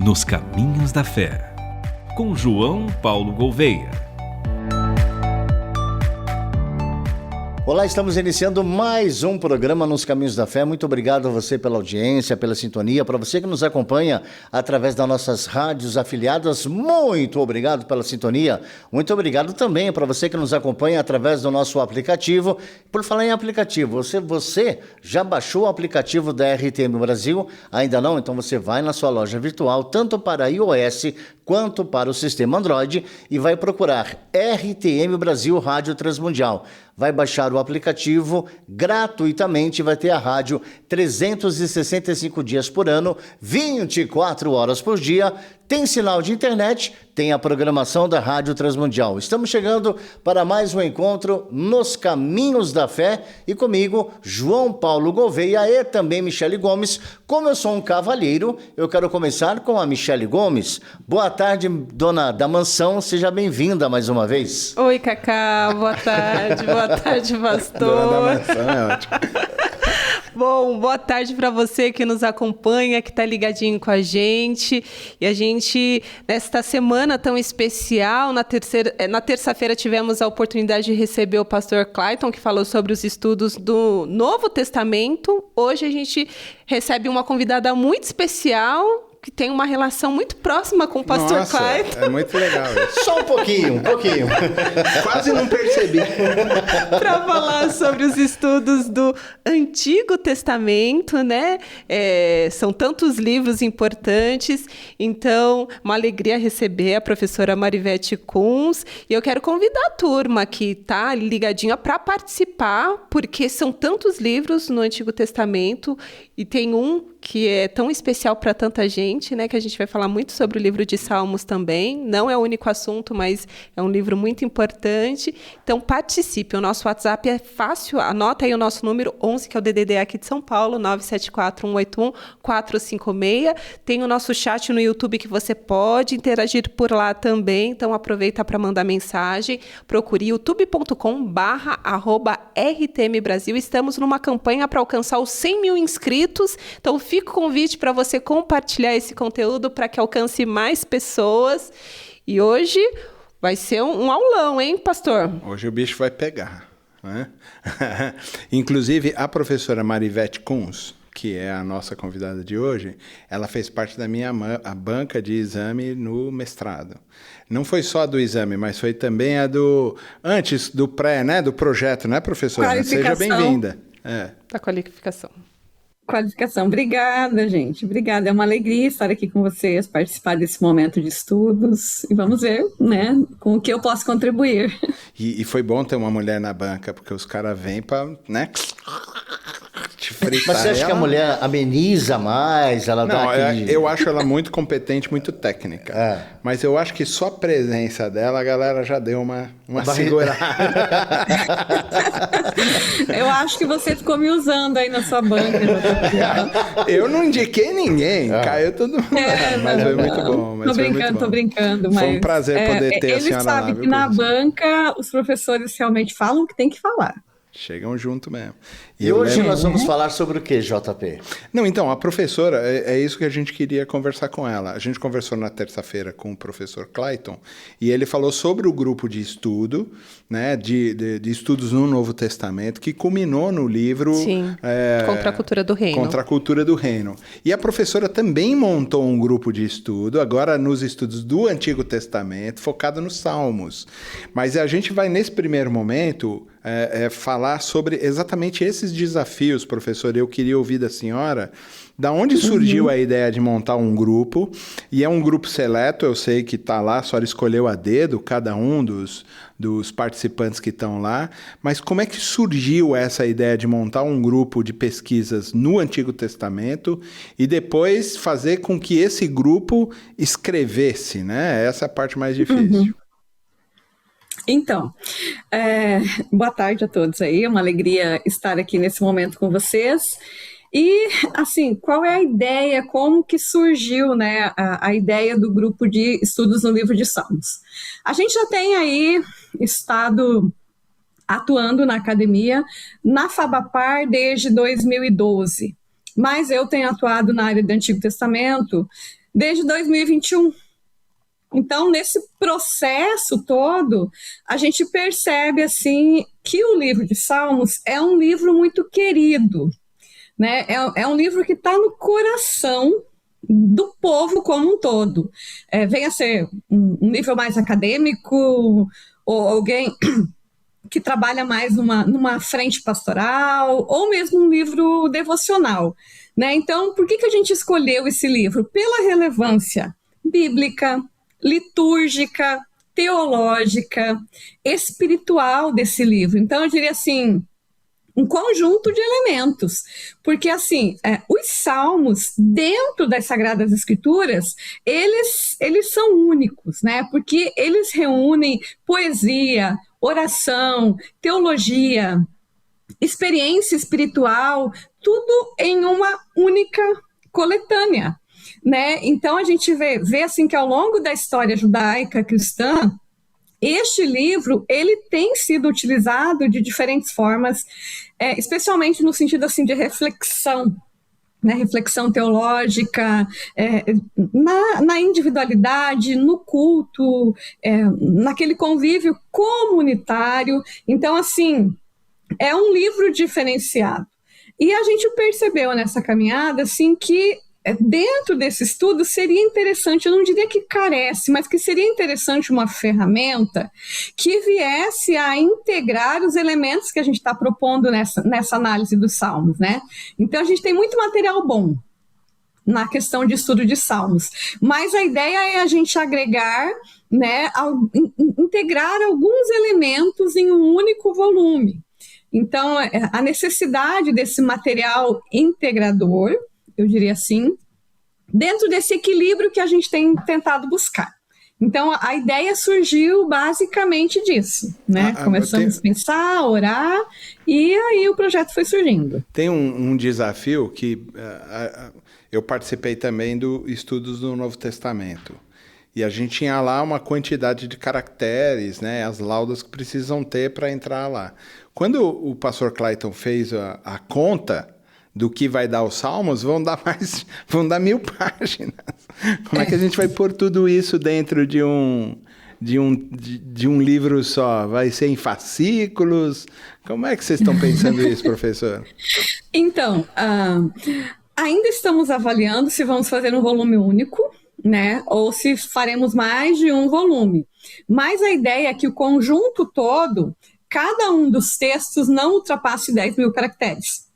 Nos Caminhos da Fé, com João Paulo Gouveia. Olá, estamos iniciando mais um programa Nos Caminhos da Fé. Muito obrigado a você pela audiência, pela sintonia. Para você que nos acompanha através das nossas rádios afiliadas, muito obrigado pela sintonia. Muito obrigado também para você que nos acompanha através do nosso aplicativo. Por falar em aplicativo, você já baixou o aplicativo da RTM Brasil? Ainda não? Então você vai na sua loja virtual, tanto para iOS quanto para o sistema Android, e vai procurar RTM Brasil Rádio Transmundial. Vai baixar o aplicativo gratuitamente, vai ter a rádio 365 dias por ano, 24 horas por dia, tem sinal de internet, tem a programação da Rádio Transmundial. Estamos chegando para mais um encontro Nos Caminhos da Fé e comigo, João Paulo Gouveia e também Michele Gomes. Como eu sou um cavalheiro, eu quero começar com a Michele Gomes. Boa tarde, dona da mansão, seja bem-vinda mais uma vez. Oi, Cacá, boa tarde pastor. Dona da mansão é ótimo. Bom, boa tarde para você que nos acompanha, que está ligadinho com a gente. E a gente, nesta semana tão especial, na terça-feira tivemos a oportunidade de receber o pastor Clayton, que falou sobre os estudos do Novo Testamento. Hoje a gente recebe uma convidada muito especial, que tem uma relação muito próxima com o pastor Clayton. É muito legal isso. Só um pouquinho. Quase não percebi. Para falar sobre os estudos do Antigo Testamento, né? São tantos livros importantes. Então, uma alegria receber a professora Marivete Kunz. E eu quero convidar a turma que está ligadinha para participar, porque são tantos livros no Antigo Testamento e tem um que é tão especial para tanta gente, né, que a gente vai falar muito sobre o livro de Salmos também. Não é o único assunto, mas é um livro muito importante. Então, participe. O nosso WhatsApp é fácil. Anota aí o nosso número 11, que é o DDD aqui de São Paulo, 974-181-456. Tem o nosso chat no YouTube que você pode interagir por lá também. Então, aproveita para mandar mensagem. Procure youtube.com/RTM Brasil. Estamos numa campanha para alcançar os 100 mil inscritos. Então, fica o convite para você compartilhar esse conteúdo para que alcance mais pessoas. E hoje vai ser um aulão, hein, pastor? Hoje o bicho vai pegar, né? Inclusive, a professora Marivete Kunz, que é a nossa convidada de hoje, ela fez parte da minha banca de exame no mestrado. Não foi só a do exame, mas foi também a do... Antes do pré, né? Do projeto, né, professora? Seja bem-vinda. Da qualificação. Obrigada, gente. Obrigada. É uma alegria estar aqui com vocês, participar desse momento de estudos e vamos ver, né, com o que eu posso contribuir. E foi bom ter uma mulher na banca, porque os caras vêm para, né, te fritar. Mas você acha que a mulher ameniza mais? Ela dá aquele... Eu acho ela muito competente, muito técnica. Mas eu acho que só a presença dela, a galera já deu uma segurada. Eu acho que você ficou me usando aí na sua banca. Eu não indiquei ninguém, caiu todo mundo. Mas foi muito bom. Tô brincando. Mas foi um prazer poder ter a senhora lá. Ele sabe que na banca os professores realmente falam o que tem que falar. Chegam junto mesmo. E hoje nós vamos falar sobre o que, JP? Não, então, a professora, é isso que a gente queria conversar com ela. A gente conversou na terça-feira com o professor Clayton, e ele falou sobre o grupo de estudo, né, de estudos no Novo Testamento, que culminou no livro... Sim, Contra a Cultura do Reino. Contra a Cultura do Reino. E a professora também montou um grupo de estudo, agora nos estudos do Antigo Testamento, focado nos Salmos. Mas a gente vai, nesse primeiro momento... falar sobre exatamente esses desafios, professor. Eu queria ouvir da senhora da onde surgiu a ideia de montar um grupo, e é um grupo seleto, eu sei que está lá, a senhora escolheu a dedo cada um dos participantes que estão lá, mas como é que surgiu essa ideia de montar um grupo de pesquisas no Antigo Testamento e depois fazer com que esse grupo escrevesse, né? Essa é a parte mais difícil. Então, boa tarde a todos aí, é uma alegria estar aqui nesse momento com vocês. E, assim, qual é a ideia, como que surgiu, né, a ideia do grupo de estudos no livro de Salmos? A gente já tem aí estado atuando na academia, na Fabapar desde 2012, mas eu tenho atuado na área do Antigo Testamento desde 2021. Então, nesse processo todo, a gente percebe assim que o livro de Salmos é um livro muito querido, né? É um livro que está no coração do povo como um todo. Venha ser um nível mais acadêmico, ou alguém que trabalha mais numa frente pastoral, ou mesmo um livro devocional, né? Então, por que a gente escolheu esse livro? Pela relevância bíblica, litúrgica, teológica, espiritual desse livro. Então, eu diria assim, um conjunto de elementos, porque assim, os salmos dentro das Sagradas Escrituras, eles são únicos, né? Porque eles reúnem poesia, oração, teologia, experiência espiritual, tudo em uma única coletânea, né? Então a gente vê assim que ao longo da história judaica cristã, este livro, ele tem sido utilizado de diferentes formas, especialmente no sentido assim de reflexão, né? Reflexão teológica, na individualidade, no culto, naquele convívio comunitário. Então, assim, é um livro diferenciado. E a gente percebeu nessa caminhada, assim, que dentro desse estudo seria interessante, eu não diria que carece, mas que seria interessante uma ferramenta que viesse a integrar os elementos que a gente está propondo nessa análise dos salmos, né? Então a gente tem muito material bom na questão de estudo de salmos, mas a ideia é a gente agregar, né, integrar alguns elementos em um único volume. Então a necessidade desse material integrador, eu diria assim, dentro desse equilíbrio que a gente tem tentado buscar. Então, a ideia surgiu basicamente disso, né? Começamos a pensar, orar, e aí o projeto foi surgindo. Tem um desafio que eu participei também do estudos do Novo Testamento. E a gente tinha lá uma quantidade de caracteres, né? As laudas que precisam ter para entrar lá. Quando o pastor Clayton fez a conta do que vai dar os salmos, vão dar 1000 páginas. Como é que a gente vai pôr tudo isso dentro de um livro só? Vai ser em fascículos? Como é que vocês estão pensando isso, professor? Então, ainda estamos avaliando se vamos fazer um volume único, né? Ou se faremos mais de um volume. Mas a ideia é que o conjunto todo, cada um dos textos não ultrapasse 10.000 caracteres.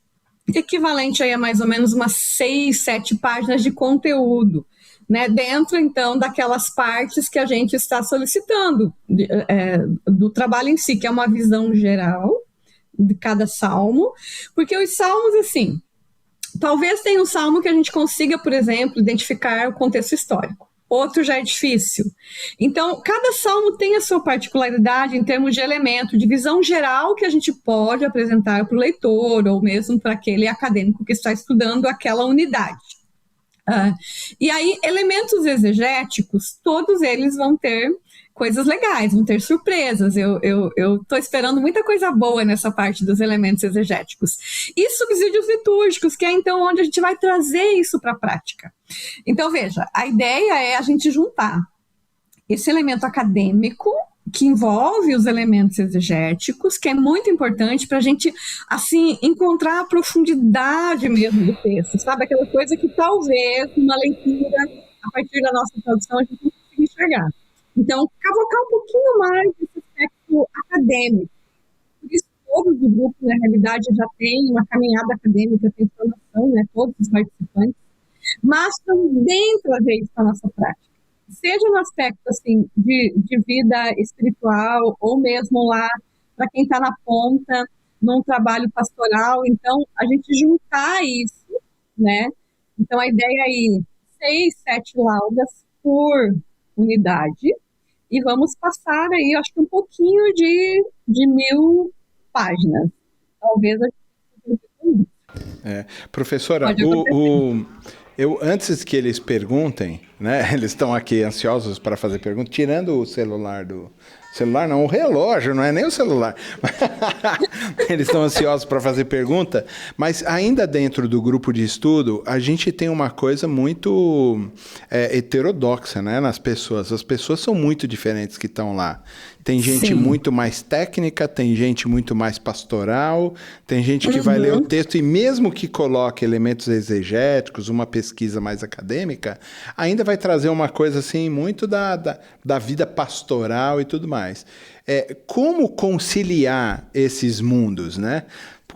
Equivalente aí a mais ou menos umas 6, 7 páginas de conteúdo, né? Dentro, então, daquelas partes que a gente está solicitando do trabalho em si, que é uma visão geral de cada salmo, porque os salmos, assim, talvez tenha um salmo que a gente consiga, por exemplo, identificar o contexto histórico. Outro já é difícil. Então, cada salmo tem a sua particularidade em termos de elemento, de visão geral que a gente pode apresentar para o leitor, ou mesmo para aquele acadêmico que está estudando aquela unidade. E aí, elementos exegéticos, todos eles vão ter coisas legais, vão ter surpresas. Eu estou esperando muita coisa boa nessa parte dos elementos exegéticos. E subsídios litúrgicos, que é então onde a gente vai trazer isso para a prática. Então, veja, a ideia é a gente juntar esse elemento acadêmico, que envolve os elementos exegéticos, que é muito importante para a gente, assim, encontrar a profundidade mesmo do texto, sabe? Aquela coisa que talvez, numa leitura, a partir da nossa tradução, a gente não consiga enxergar. Então, cavocar um pouquinho mais desse aspecto acadêmico. Por isso, todos do grupo, na realidade, já tem uma caminhada acadêmica, tem formação, né, todos os participantes, mas também trazer isso para a nossa prática. Seja no aspecto, assim, de vida espiritual, ou mesmo lá, para quem está na ponta, num trabalho pastoral. Então, a gente juntar isso, né? Então, a ideia aí, 6, 7 laudas por unidade, e vamos passar aí, acho que um pouquinho de 1.000 páginas. Talvez a gente... Professora, antes que eles perguntem, né? Eles estão aqui ansiosos para fazer perguntas, tirando o celular do Celular não, o relógio, não é nem o celular. Eles estão ansiosos para fazer pergunta, mas ainda dentro do grupo de estudo, a gente tem uma coisa muito heterodoxa, né, nas pessoas. As pessoas são muito diferentes que estão lá. Tem gente muito mais técnica, tem gente muito mais pastoral, tem gente que vai ler o texto e mesmo que coloque elementos exegéticos, uma pesquisa mais acadêmica, ainda vai trazer uma coisa assim muito da vida pastoral e tudo mais. Como conciliar esses mundos, né?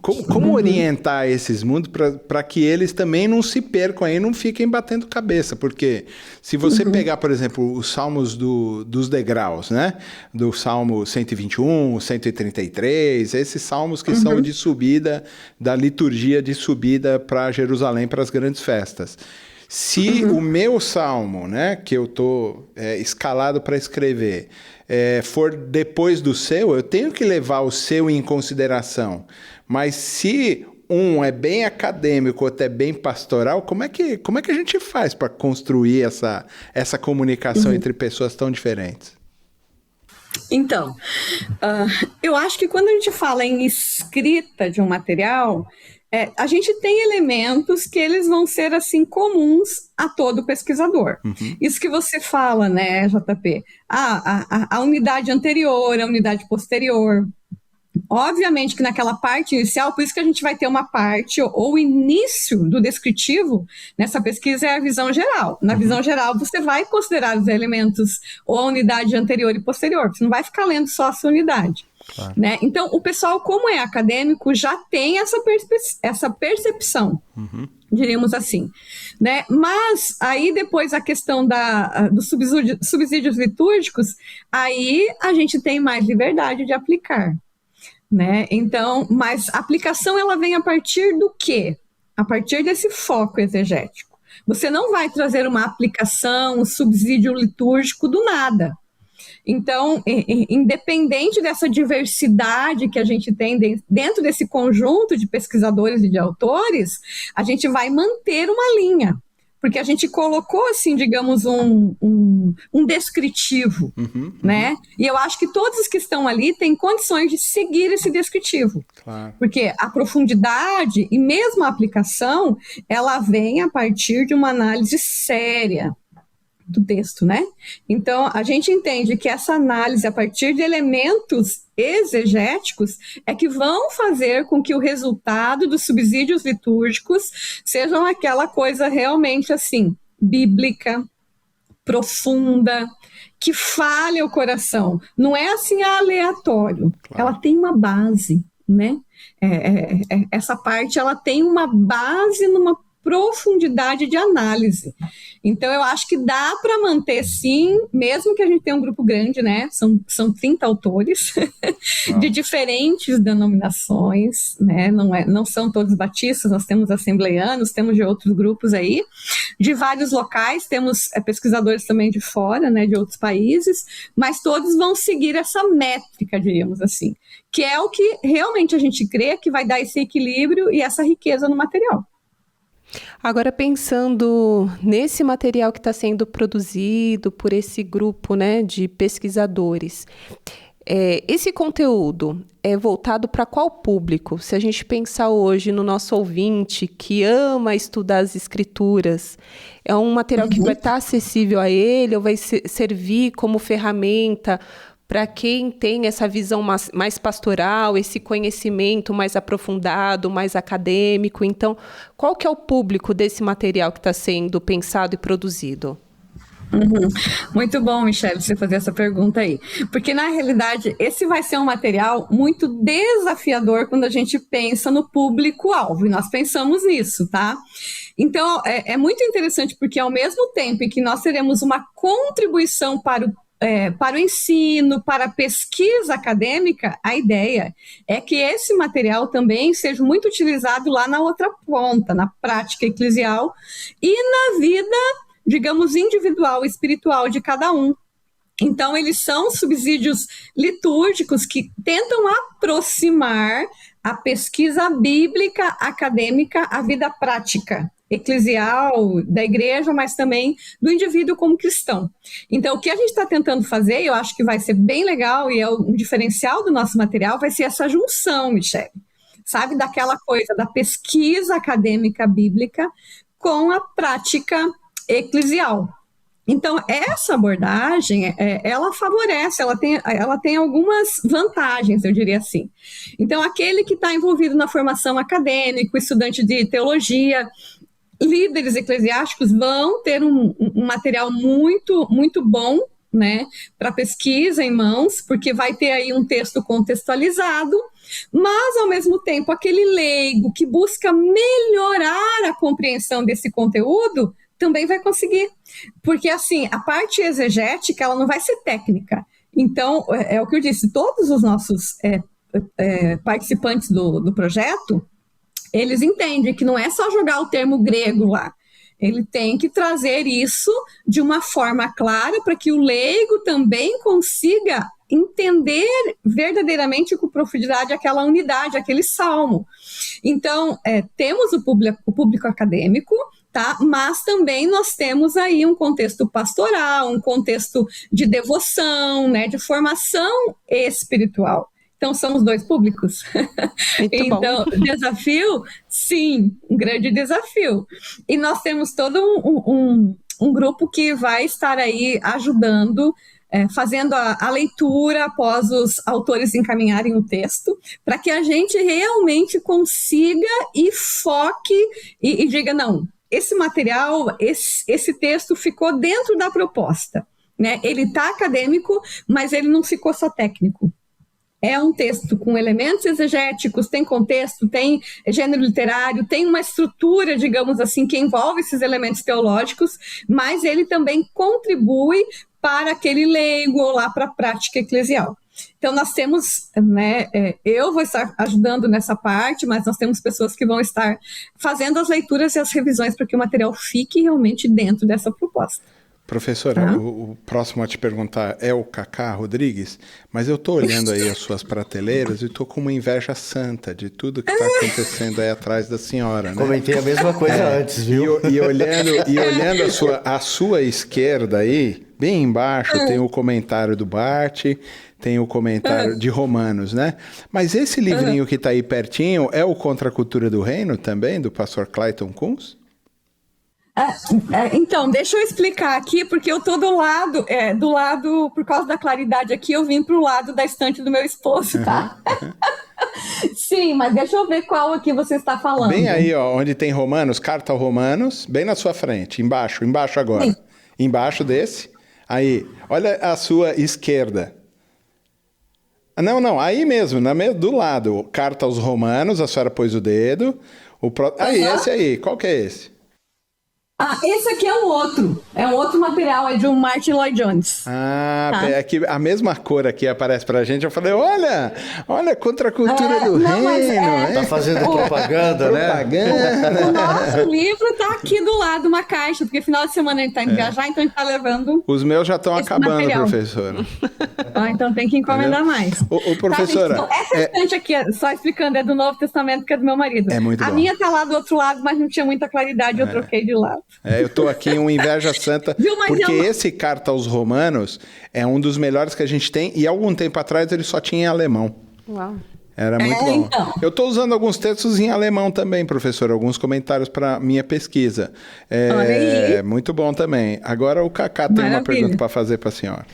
Como orientar esses mundos para que eles também não se percam aí, não fiquem batendo cabeça? Porque se você pegar, por exemplo, os salmos dos degraus, né? Do Salmo 121, 133, esses salmos que são de subida, da liturgia de subida para Jerusalém, para as grandes festas. Se o meu salmo, né, que eu estou escalado para escrever, for depois do seu, eu tenho que levar o seu em consideração. Mas se um é bem acadêmico, outro é bem pastoral, como é que a gente faz para construir essa comunicação entre pessoas tão diferentes? Então, eu acho que quando a gente fala em escrita de um material, a gente tem elementos que eles vão ser assim comuns a todo pesquisador. Isso que você fala, né, JP? A unidade anterior, a unidade posterior. Obviamente que naquela parte inicial, por isso que a gente vai ter uma parte, ou o início do descritivo, nessa pesquisa é a visão geral. Na visão geral, você vai considerar os elementos ou a unidade anterior e posterior, você não vai ficar lendo só a sua unidade. Claro. Né? Então, o pessoal, como é acadêmico, já tem essa percepção, diríamos assim. Né? Mas, aí depois a questão dos subsídios litúrgicos, aí a gente tem mais liberdade de aplicar. Né? Então, mas a aplicação ela vem a partir do quê? A partir desse foco exegético. Você não vai trazer uma aplicação, um subsídio litúrgico do nada. Então, independente dessa diversidade que a gente tem dentro desse conjunto de pesquisadores e de autores, a gente vai manter uma linha. Porque a gente colocou, assim, digamos, um descritivo, né? E eu acho que todos os que estão ali têm condições de seguir esse descritivo. Claro. Porque a profundidade e mesmo a aplicação, ela vem a partir de uma análise séria do texto, né? Então, a gente entende que essa análise, a partir de elementos exegéticos, é que vão fazer com que o resultado dos subsídios litúrgicos sejam aquela coisa realmente, assim, bíblica, profunda, que fale o coração. Não é, assim, aleatório. Claro. Ela tem uma base, né? Essa parte, ela tem uma base numa profundidade de análise. Então, eu acho que dá para manter, sim, mesmo que a gente tenha um grupo grande, né? São 30 autores de diferentes denominações, né? Não são todos batistas, nós temos assembleianos, temos de outros grupos aí, de vários locais, temos pesquisadores também de fora, né? De outros países, mas todos vão seguir essa métrica, diríamos assim, que é o que realmente a gente crê que vai dar esse equilíbrio e essa riqueza no material. Agora, pensando nesse material que está sendo produzido por esse grupo, né, de pesquisadores, esse conteúdo é voltado para qual público? Se a gente pensar hoje no nosso ouvinte que ama estudar as escrituras, é um material que vai estar acessível a ele ou vai servir como ferramenta para quem tem essa visão mais pastoral, esse conhecimento mais aprofundado, mais acadêmico? Então, qual que é o público desse material que está sendo pensado e produzido? Muito bom, Michele, você fazer essa pergunta aí. Porque, na realidade, esse vai ser um material muito desafiador quando a gente pensa no público-alvo, e nós pensamos nisso, tá? Então, é muito interessante porque, ao mesmo tempo em que nós teremos uma contribuição para o ensino, para a pesquisa acadêmica, a ideia é que esse material também seja muito utilizado lá na outra ponta, na prática eclesial e na vida, digamos, individual, espiritual de cada um. Então, eles são subsídios litúrgicos que tentam aproximar a pesquisa bíblica acadêmica à vida prática eclesial da igreja, mas também do indivíduo como cristão. Então, o que a gente está tentando fazer, eu acho que vai ser bem legal e é um diferencial do nosso material, vai ser essa junção, Michele, sabe, daquela coisa da pesquisa acadêmica bíblica com a prática eclesial. Então, essa abordagem, ela favorece, ela tem algumas vantagens, eu diria assim. Então, aquele que está envolvido na formação acadêmica, estudante de teologia, líderes eclesiásticos vão ter um material muito, muito bom, né, para pesquisa em mãos, porque vai ter aí um texto contextualizado, mas, ao mesmo tempo, aquele leigo que busca melhorar a compreensão desse conteúdo também vai conseguir, porque, assim, a parte exegética, ela não vai ser técnica. Então, é o que eu disse, todos os nossos participantes do projeto, eles entendem que não é só jogar o termo grego lá, ele tem que trazer isso de uma forma clara para que o leigo também consiga entender verdadeiramente com profundidade aquela unidade, aquele salmo. Então, temos o público acadêmico, tá? Mas também nós temos aí um contexto pastoral, um contexto de devoção, né? De formação espiritual. Então, são os dois públicos. Então, desafio? Sim, um grande desafio. E nós temos todo um grupo que vai estar aí ajudando, fazendo a leitura após os autores encaminharem o texto, para que a gente realmente consiga e foque e diga, não, esse material, esse texto ficou dentro da proposta, né? Ele está acadêmico, mas ele não ficou só técnico. É um texto com elementos exegéticos, tem contexto, tem gênero literário, tem uma estrutura, digamos assim, que envolve esses elementos teológicos, mas ele também contribui para aquele leigo ou lá para a prática eclesial. Então, nós temos, né, eu vou estar ajudando nessa parte, mas nós temos pessoas que vão estar fazendo as leituras e as revisões para que o material fique realmente dentro dessa proposta. Professora, o próximo a te perguntar é o Cacá Rodrigues, mas eu estou olhando aí as suas prateleiras e estou com uma inveja santa de tudo que está acontecendo aí atrás da senhora, né? Comentei a mesma coisa antes, viu? E olhando a sua esquerda aí, bem embaixo tem o comentário do Bart, tem o comentário de Romanos, né? Mas esse livrinho que está aí pertinho é o Contra a Cultura do Reino também, do pastor Clayton Kunz? Então, deixa eu explicar aqui, porque eu tô do lado, por causa da claridade aqui, eu vim pro lado da estante do meu esposo, tá? Sim, mas deixa eu ver qual aqui você está falando. Bem aí, ó, onde tem Romanos, carta aos Romanos, bem na sua frente, embaixo agora. Sim. Embaixo desse, aí, olha a sua esquerda. Não, aí mesmo, do lado, carta aos Romanos, a senhora pôs o dedo, aí, esse aí, qual que é esse? Esse aqui é um outro material, é de um Martin Lloyd Jones. É que a mesma cor aqui aparece pra gente, eu falei, olha, Contra a Cultura do Reino. Tá fazendo propaganda, né? O nosso livro tá aqui do lado, uma caixa, porque final de semana a gente tá indo viajar, então a gente tá levando. Os meus já estão acabando, material. Professora. Então tem que encomendar mais. Professora... Tá, essa estante aqui, só explicando, é do Novo Testamento, que é do meu marido. É muito bom. A minha tá lá do outro lado, mas não tinha muita claridade, eu troquei de lado. Eu tô aqui em uma inveja santa, porque esse Carta aos Romanos é um dos melhores que a gente tem, e algum tempo atrás ele só tinha em alemão. Uau. Era muito bom. Então. Eu estou usando alguns textos em alemão também, professor, alguns comentários para minha pesquisa. Muito bom também. Agora o Cacá tem uma pergunta para fazer para a senhora.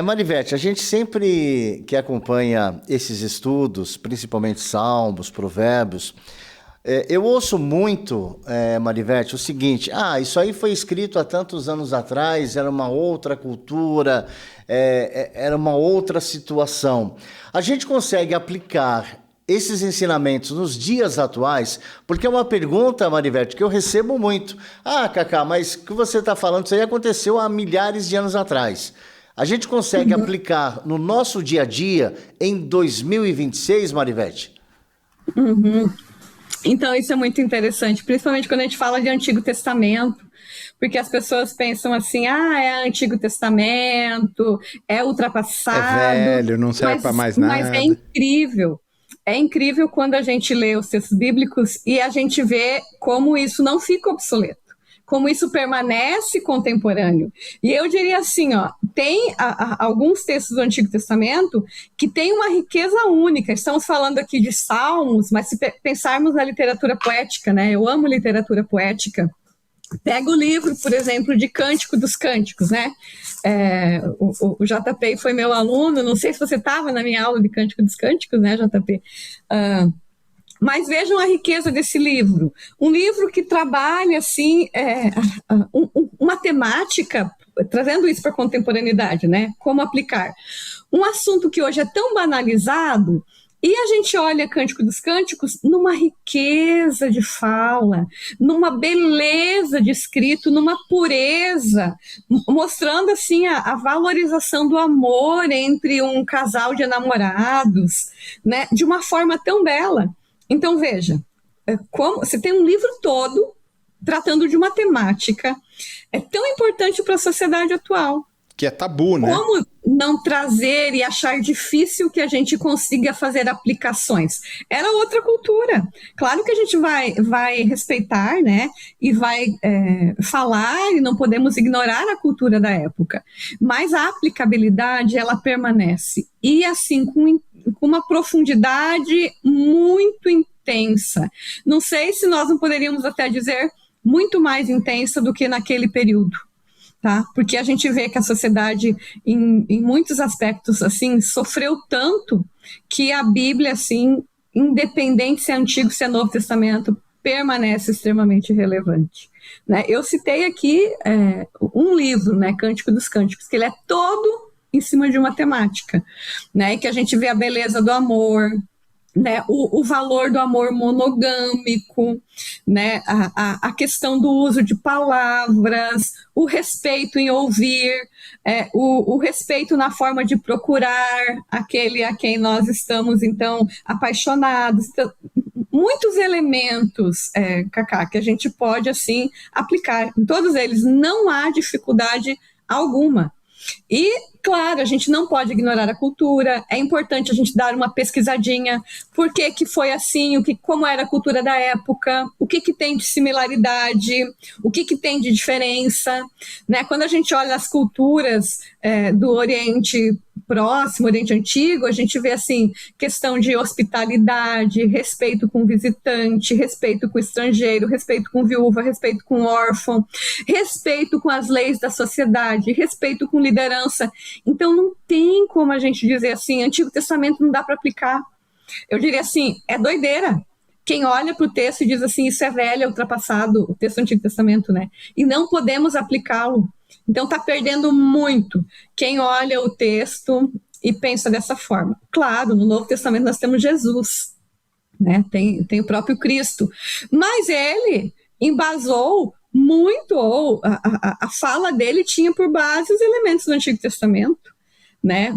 Marivete, a gente sempre que acompanha esses estudos, principalmente Salmos, Provérbios, eu ouço muito, Marivete, o seguinte, isso aí foi escrito há tantos anos atrás, era uma outra cultura, era uma outra situação. A gente consegue aplicar esses ensinamentos nos dias atuais? Porque é uma pergunta, Marivete, que eu recebo muito. Cacá, mas o que você está falando, isso aí aconteceu há milhares de anos atrás. A gente consegue aplicar no nosso dia a dia em 2026, Marivete? Então, isso é muito interessante, principalmente quando a gente fala de Antigo Testamento, porque as pessoas pensam assim, é Antigo Testamento, é ultrapassado. É velho, não serve para mais nada. Mas é incrível. é incrível quando a gente lê os textos bíblicos e a gente vê como isso não fica obsoleto, como isso permanece contemporâneo. E eu diria assim, ó, tem alguns textos do Antigo Testamento que têm uma riqueza única. Estamos falando aqui de Salmos, mas se pensarmos na literatura poética, né? Eu amo literatura poética. Pega o livro, por exemplo, de Cântico dos Cânticos, né? O JP foi meu aluno, não sei se você estava na minha aula de Cântico dos Cânticos, né, JP? Mas vejam a riqueza desse livro. Um livro que trabalha, assim, uma temática, trazendo isso para a contemporaneidade, né? Como aplicar. Um assunto que hoje é tão banalizado. E a gente olha Cântico dos Cânticos numa riqueza de fala, numa beleza de escrito, numa pureza, mostrando assim a valorização do amor entre um casal de namorados, né, de uma forma tão bela. Então veja, como você tem um livro todo tratando de uma temática tão importante para a sociedade atual. Que é tabu, né? Como não trazer e achar difícil que a gente consiga fazer aplicações? Era outra cultura. Claro que a gente vai respeitar, né? E vai falar, e não podemos ignorar a cultura da época. Mas a aplicabilidade, ela permanece. E assim, com uma profundidade muito intensa. Não sei se nós não poderíamos até dizer muito mais intensa do que naquele período. Tá? Porque a gente vê que a sociedade, em muitos aspectos, assim, sofreu tanto que a Bíblia, assim, independente se é Antigo, se é Novo Testamento, permanece extremamente relevante. Né? Eu citei aqui um livro, né, Cântico dos Cânticos, que ele é todo em cima de uma temática, né, e que a gente vê a beleza do amor, né, o valor do amor monogâmico, né, a questão do uso de palavras, o respeito em ouvir, o respeito na forma de procurar aquele a quem nós estamos, então, apaixonados. Então, muitos elementos, Cacá, que a gente pode, assim, aplicar. Em todos eles não há dificuldade alguma. E, claro, a gente não pode ignorar a cultura, é importante a gente dar uma pesquisadinha, por que foi assim, como era a cultura da época, o que tem de similaridade, o que tem de diferença, né? Quando a gente olha as culturas do Oriente Próximo, Oriente Antigo, a gente vê assim, questão de hospitalidade, respeito com o visitante, respeito com o estrangeiro, respeito com viúva, respeito com órfão, respeito com as leis da sociedade, respeito com liderança. Então não tem como a gente dizer assim, Antigo Testamento não dá para aplicar. Eu diria assim, é doideira. Quem olha para o texto e diz assim, isso é velho, é ultrapassado, o texto do Antigo Testamento, né? E não podemos aplicá-lo. Então está perdendo muito quem olha o texto e pensa dessa forma. Claro, no Novo Testamento nós temos Jesus, né? Tem o próprio Cristo, mas ele embasou muito, ou a fala dele tinha por base os elementos do Antigo Testamento, né?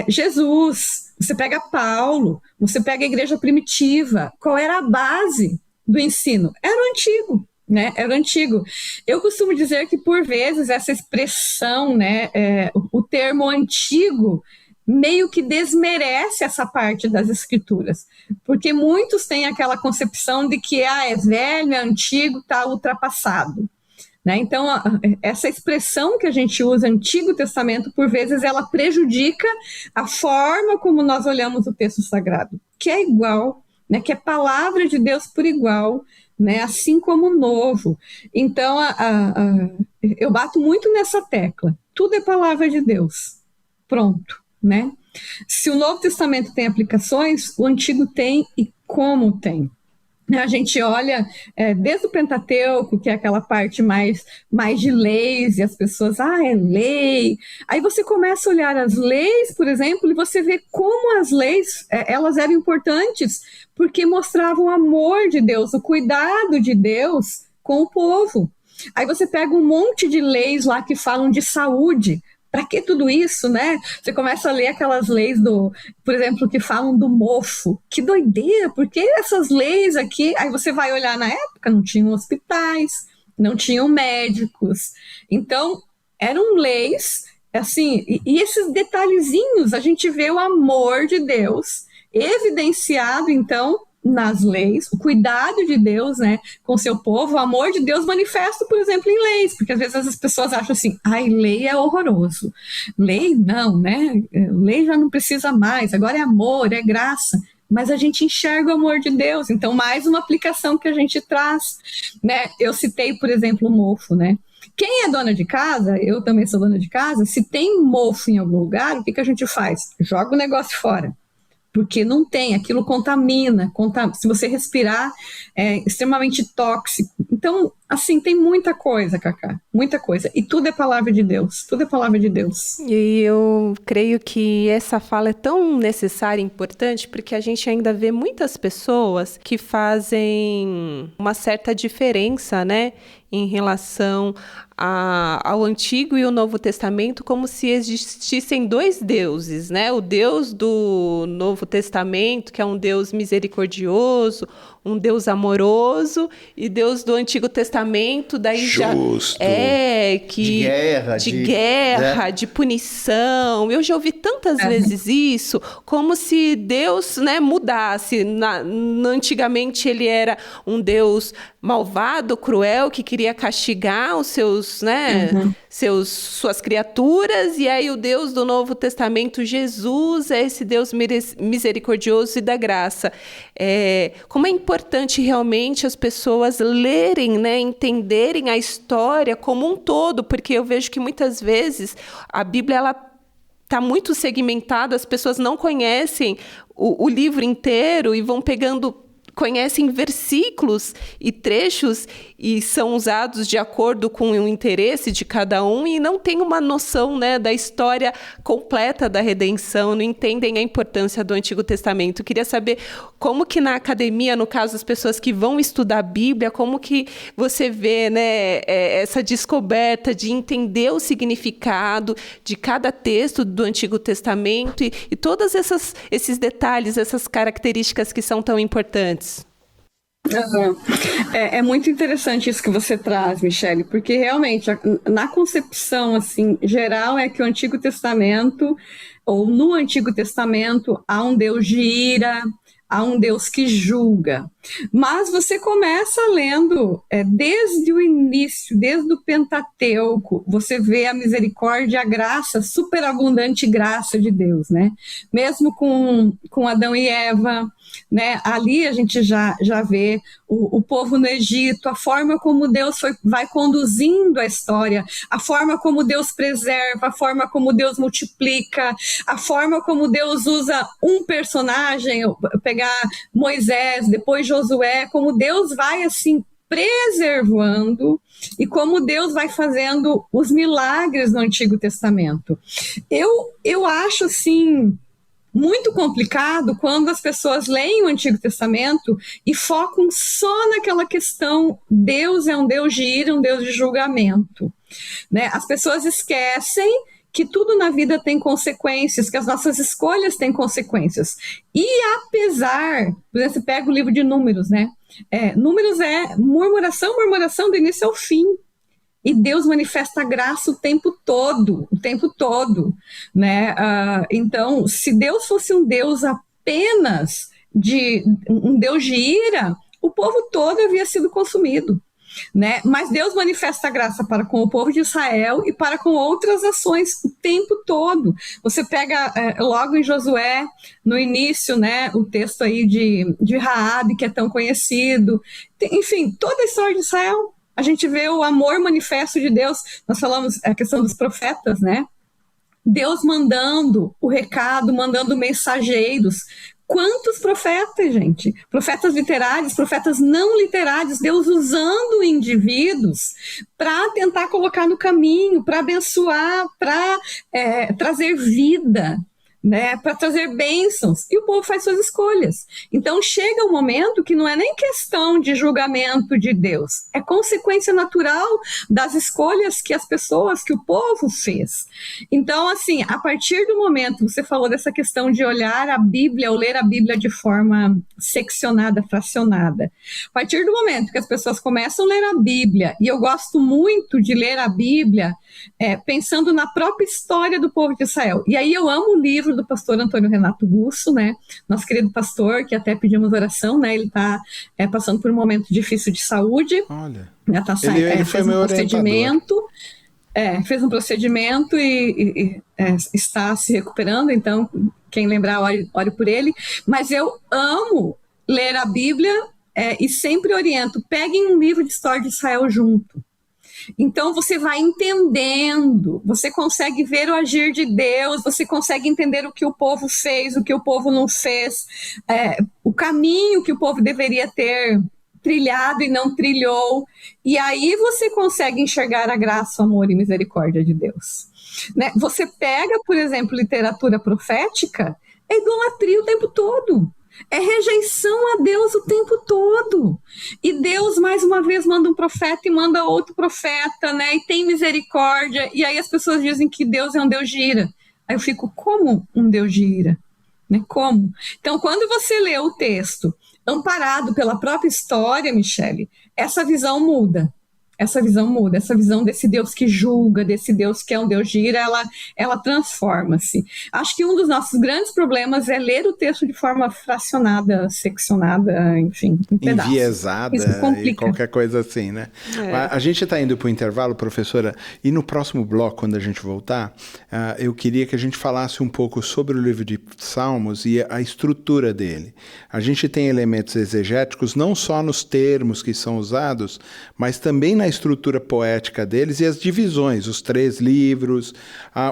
Jesus, você pega Paulo, você pega a igreja primitiva, qual era a base do ensino? Era o antigo. Né, era antigo. Eu costumo dizer que, por vezes, essa expressão, né, o termo antigo, meio que desmerece essa parte das escrituras, porque muitos têm aquela concepção de que é velho, é antigo, está ultrapassado. Né? Então, essa expressão que a gente usa, Antigo Testamento, por vezes, ela prejudica a forma como nós olhamos o texto sagrado, que é igual, né, que é palavra de Deus por igual, né, assim como o novo. Então, eu bato muito nessa tecla. Tudo é palavra de Deus. Pronto, né? Se o Novo Testamento tem aplicações, o Antigo tem e como tem. A gente olha desde o Pentateuco, que é aquela parte mais de leis, e as pessoas, é lei. Aí você começa a olhar as leis, por exemplo, e você vê como as leis, elas eram importantes, porque mostravam o amor de Deus, o cuidado de Deus com o povo. Aí você pega um monte de leis lá que falam de saúde. Para que tudo isso, né? Você começa a ler aquelas leis por exemplo, que falam do mofo. Que doideira, por que essas leis aqui? Aí você vai olhar na época, não tinham hospitais, não tinham médicos. Então, eram leis, assim, e esses detalhezinhos, a gente vê o amor de Deus evidenciado, então, nas leis, o cuidado de Deus, né, com seu povo, o amor de Deus manifesto, por exemplo, em leis, porque às vezes as pessoas acham assim, ai, lei é horroroso, lei não, né, lei já não precisa mais, agora é amor, é graça, mas a gente enxerga o amor de Deus, então mais uma aplicação que a gente traz, né, eu citei, por exemplo, o mofo, né, quem é dona de casa, eu também sou dona de casa, se tem mofo em algum lugar, o que a gente faz? Joga o negócio fora. Porque não tem, aquilo contamina, se você respirar, é extremamente tóxico. Então, assim, tem muita coisa, Cacá, muita coisa. E tudo é palavra de Deus, tudo é palavra de Deus. E eu creio que essa fala é tão necessária e importante, porque a gente ainda vê muitas pessoas que fazem uma certa diferença, né, em relação ao Antigo e o Novo Testamento, como se existissem dois deuses, né? O Deus do Novo Testamento, que é um Deus misericordioso, um Deus amoroso, e Deus do Antigo Testamento, daí justo. De guerra, de punição. Eu já ouvi tantas vezes isso, como se Deus, né, mudasse. Antigamente ele era um Deus malvado, cruel, que queria castigar os seus, né, suas criaturas, e aí o Deus do Novo Testamento, Jesus, é esse Deus misericordioso e da graça. Como é importante realmente as pessoas lerem, né, entenderem a história como um todo, porque eu vejo que muitas vezes a Bíblia, ela está muito segmentada, as pessoas não conhecem o livro inteiro e vão conhecem versículos e trechos e são usados de acordo com o interesse de cada um e não tem uma noção, né, da história completa da redenção, não entendem a importância do Antigo Testamento. Eu queria saber como que na academia, no caso, as pessoas que vão estudar a Bíblia, como que você vê, né, essa descoberta de entender o significado de cada texto do Antigo Testamento e todos esses detalhes, essas características que são tão importantes. É muito interessante isso que você traz, Michele, porque realmente na concepção assim geral é que o Antigo Testamento, ou no Antigo Testamento, há um Deus de ira, há um Deus que julga. Mas você começa lendo desde o início, desde o Pentateuco, você vê a misericórdia, a graça, superabundante graça de Deus, né? Mesmo com Adão e Eva, né? Ali a gente já vê o povo no Egito, a forma como Deus vai conduzindo a história, a forma como Deus preserva, a forma como Deus multiplica, a forma como Deus usa um personagem, pegar Moisés, depois Josué, como Deus vai assim preservando e como Deus vai fazendo os milagres no Antigo Testamento. Eu acho assim muito complicado quando as pessoas leem o Antigo Testamento e focam só naquela questão, Deus é um Deus de ira, um Deus de julgamento, né? As pessoas esquecem que tudo na vida tem consequências, que as nossas escolhas têm consequências. E apesar, por exemplo, você pega o livro de Números, né? Números é murmuração do início ao fim. E Deus manifesta a graça o tempo todo, né? Então, se Deus fosse um Deus apenas um Deus de ira, o povo todo havia sido consumido, né? Mas Deus manifesta a graça para com o povo de Israel e para com outras nações o tempo todo. Você pega logo em Josué, no início, né, o texto aí de Raabe, que é tão conhecido. Enfim, toda a história de Israel, a gente vê o amor manifesto de Deus. Nós falamos a questão dos profetas, né? Deus mandando o recado, mandando mensageiros. Quantos profetas, gente? Profetas literários, profetas não literários, Deus usando indivíduos para tentar colocar no caminho, para abençoar, para trazer vida, né, para trazer bênçãos, e o povo faz suas escolhas. Então chega um momento que não é nem questão de julgamento de Deus, é consequência natural das escolhas que o povo fez. Então, assim, a partir do momento, você falou dessa questão de olhar a Bíblia, ou ler a Bíblia de forma seccionada, fracionada. A partir do momento que as pessoas começam a ler a Bíblia, e eu gosto muito de ler a Bíblia pensando na própria história do povo de Israel, e aí eu amo o livro livro do pastor Antônio Renato Russo, né? Nosso querido pastor, que até pedimos oração, né? Ele está passando por um momento difícil de saúde. Olha, Tá saindo, ele foi meu procedimento. Fez um procedimento e está se recuperando, então quem lembrar, ore por ele. Mas eu amo ler a Bíblia e sempre oriento, peguem um livro de história de Israel junto. Então você vai entendendo, você consegue ver o agir de Deus, você consegue entender o que o povo fez, o que o povo não fez, o caminho que o povo deveria ter trilhado e não trilhou, e aí você consegue enxergar a graça, o amor e misericórdia de Deus. Né? Você pega, por exemplo, literatura profética, é idolatria o tempo todo, é rejeição a Deus o tempo todo, e Deus mais uma vez manda um profeta e manda outro profeta, né? E tem misericórdia, e aí as pessoas dizem que Deus é um Deus de ira. Aí eu fico, como um Deus de ira? Né? Como? Então, quando você lê o texto amparado pela própria história, Michele, essa visão muda. Essa visão desse Deus que julga, desse Deus que é um Deus de ira, ela transforma-se. Acho que um dos nossos grandes problemas é ler o texto de forma fracionada, seccionada, enfim, em pedaços. Enviesada e qualquer coisa assim, né? A gente está indo para o intervalo, professora, e no próximo bloco, quando a gente voltar, eu queria que a gente falasse um pouco sobre o livro de Salmos e a estrutura dele. A gente tem elementos exegéticos não só nos termos que são usados, mas também na estrutura poética deles e as divisões, os 3 livros,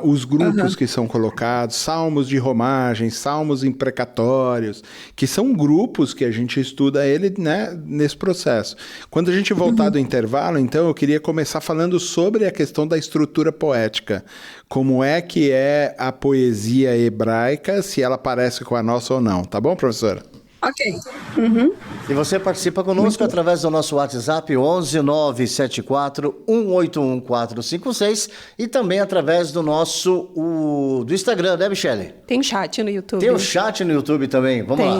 os grupos que são colocados, salmos de romagem, salmos imprecatórios, que são grupos que a gente estuda ele, né, nesse processo. Quando a gente voltar do intervalo, então, eu queria começar falando sobre a questão da estrutura poética. Como é que é a poesia hebraica, se ela parece com a nossa ou não. Tá bom, professora? Ok. E você participa conosco através do nosso WhatsApp 11 974 181 456 e também através do nosso do Instagram, né, Michele? Tem chat no YouTube. Tem o chat no YouTube também, vamos lá.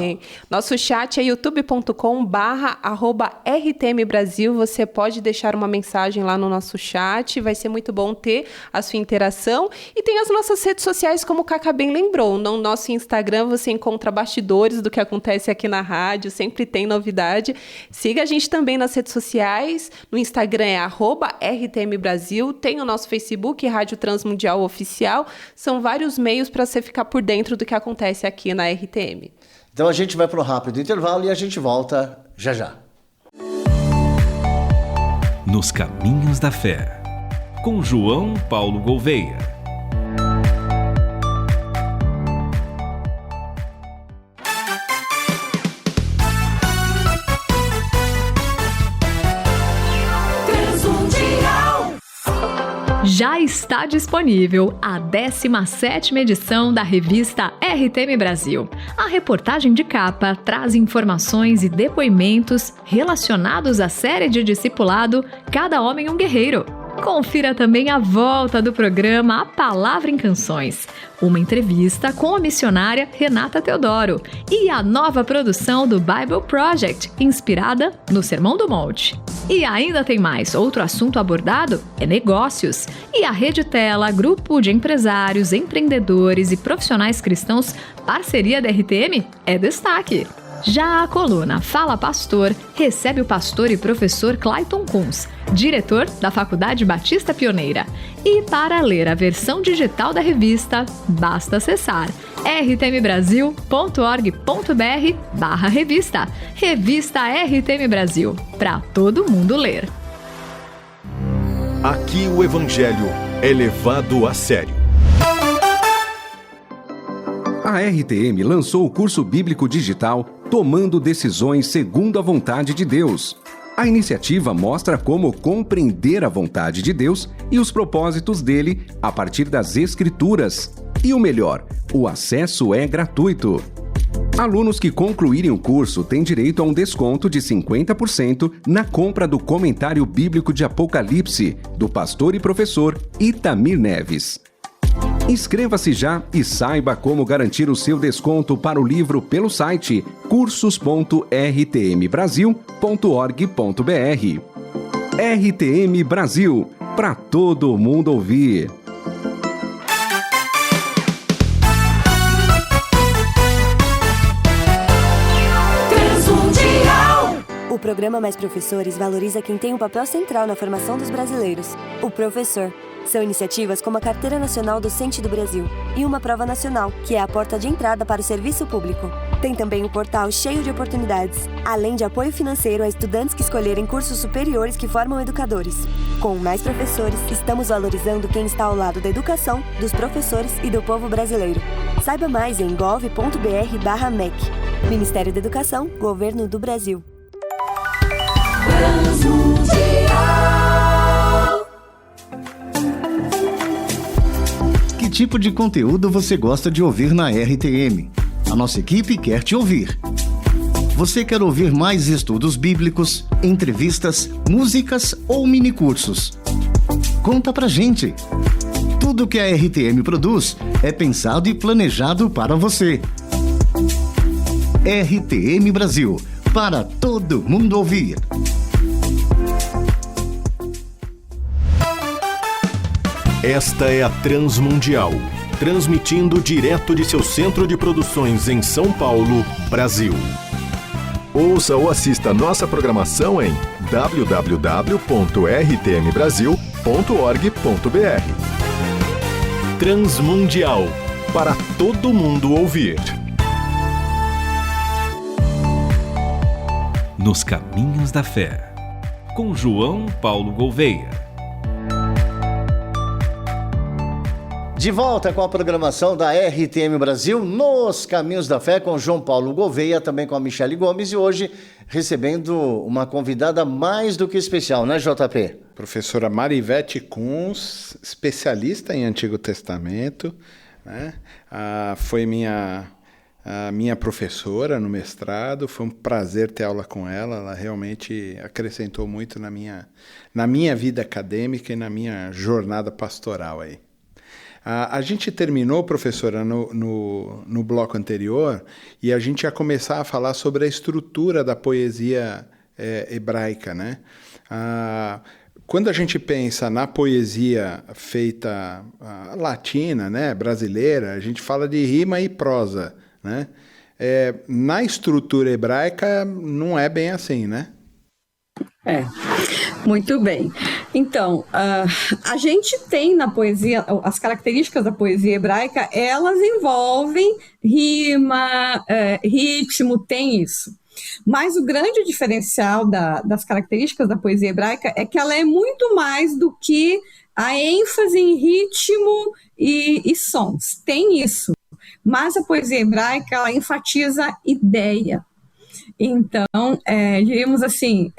Nosso chat é youtube.com/RTM Brasil. Você pode deixar uma mensagem lá no nosso chat, vai ser muito bom ter a sua interação. E tem as nossas redes sociais, como o Cacá bem lembrou. No nosso Instagram você encontra bastidores do que acontece aqui na rádio, sempre tem novidade. Siga a gente também nas redes sociais, no Instagram é @RTM Brasil, tem o nosso Facebook, Rádio Transmundial Oficial, são vários meios para você ficar por dentro do que acontece aqui na RTM. Então a gente vai para o rápido intervalo e a gente volta já já. Nos Caminhos da Fé, com João Paulo Gouveia. Já está disponível a 17ª edição da revista RTM Brasil. A reportagem de capa traz informações e depoimentos relacionados à série de discipulado Cada Homem um Guerreiro. Confira também a volta do programa A Palavra em Canções, uma entrevista com a missionária Renata Teodoro e a nova produção do Bible Project, inspirada no Sermão do Monte. E ainda tem mais, outro assunto abordado é negócios. E a Rede Tela, grupo de empresários, empreendedores e profissionais cristãos, parceria da RTM, é destaque. Já a coluna Fala Pastor recebe o pastor e professor Clayton Kunz, diretor da Faculdade Batista Pioneira. E para ler a versão digital da revista, basta acessar rtmbrasil.org.br/revista. Revista RTM Brasil, para todo mundo ler. Aqui o Evangelho é levado a sério. A RTM lançou o curso bíblico digital Tomando Decisões segundo a Vontade de Deus. A iniciativa mostra como compreender a vontade de Deus e os propósitos dele a partir das Escrituras. E o melhor, o acesso é gratuito. Alunos que concluírem o curso têm direito a um desconto de 50% na compra do Comentário Bíblico de Apocalipse, do pastor e professor Itamir Neves. Inscreva-se já e saiba como garantir o seu desconto para o livro pelo site cursos.rtmbrasil.org.br. RTM Brasil, para todo mundo ouvir. programa Mais Professores valoriza quem tem um papel central na formação dos brasileiros, o professor. São iniciativas como a Carteira Nacional Docente do Brasil e uma prova nacional, que é a porta de entrada para o serviço público. Tem também um portal cheio de oportunidades, além de apoio financeiro a estudantes que escolherem cursos superiores que formam educadores. Com Mais Professores, estamos valorizando quem está ao lado da educação, dos professores e do povo brasileiro. Saiba mais em gov.br/MEC. Ministério da Educação, Governo do Brasil. Que tipo de conteúdo você gosta de ouvir na RTM? A nossa equipe quer te ouvir. Você quer ouvir mais estudos bíblicos, entrevistas, músicas ou minicursos? Conta pra gente! Tudo que a RTM produz é pensado e planejado para você. RTM Brasil, para todo mundo ouvir. Esta é a Transmundial, transmitindo direto de seu centro de produções em São Paulo, Brasil. Ouça ou assista nossa programação em www.rtmbrasil.org.br. Transmundial, para todo mundo ouvir. Nos Caminhos da Fé, com João Paulo Gouveia. De volta com a programação da RTM Brasil, Nos Caminhos da Fé, com João Paulo Gouveia, também com a Michele Gomes, e hoje recebendo uma convidada mais do que especial, né, JP? Professora Marivete Kunz, especialista em Antigo Testamento, né? Foi minha professora no mestrado, foi um prazer ter aula com ela, ela realmente acrescentou muito na minha vida acadêmica e na minha jornada pastoral aí. A gente terminou, professora, no bloco anterior, e a gente ia começar a falar sobre a estrutura da poesia hebraica, né? Quando a gente pensa na poesia feita latina, né, brasileira, a gente fala de rima e prosa, né? Na estrutura hebraica não é bem assim, né? Muito bem. Então, a gente tem na poesia, as características da poesia hebraica, elas envolvem rima, ritmo, tem isso. Mas o grande diferencial das características da poesia hebraica é que ela é muito mais do que a ênfase em ritmo e sons. Tem isso. Mas a poesia hebraica, ela enfatiza ideia. Então, diríamos assim,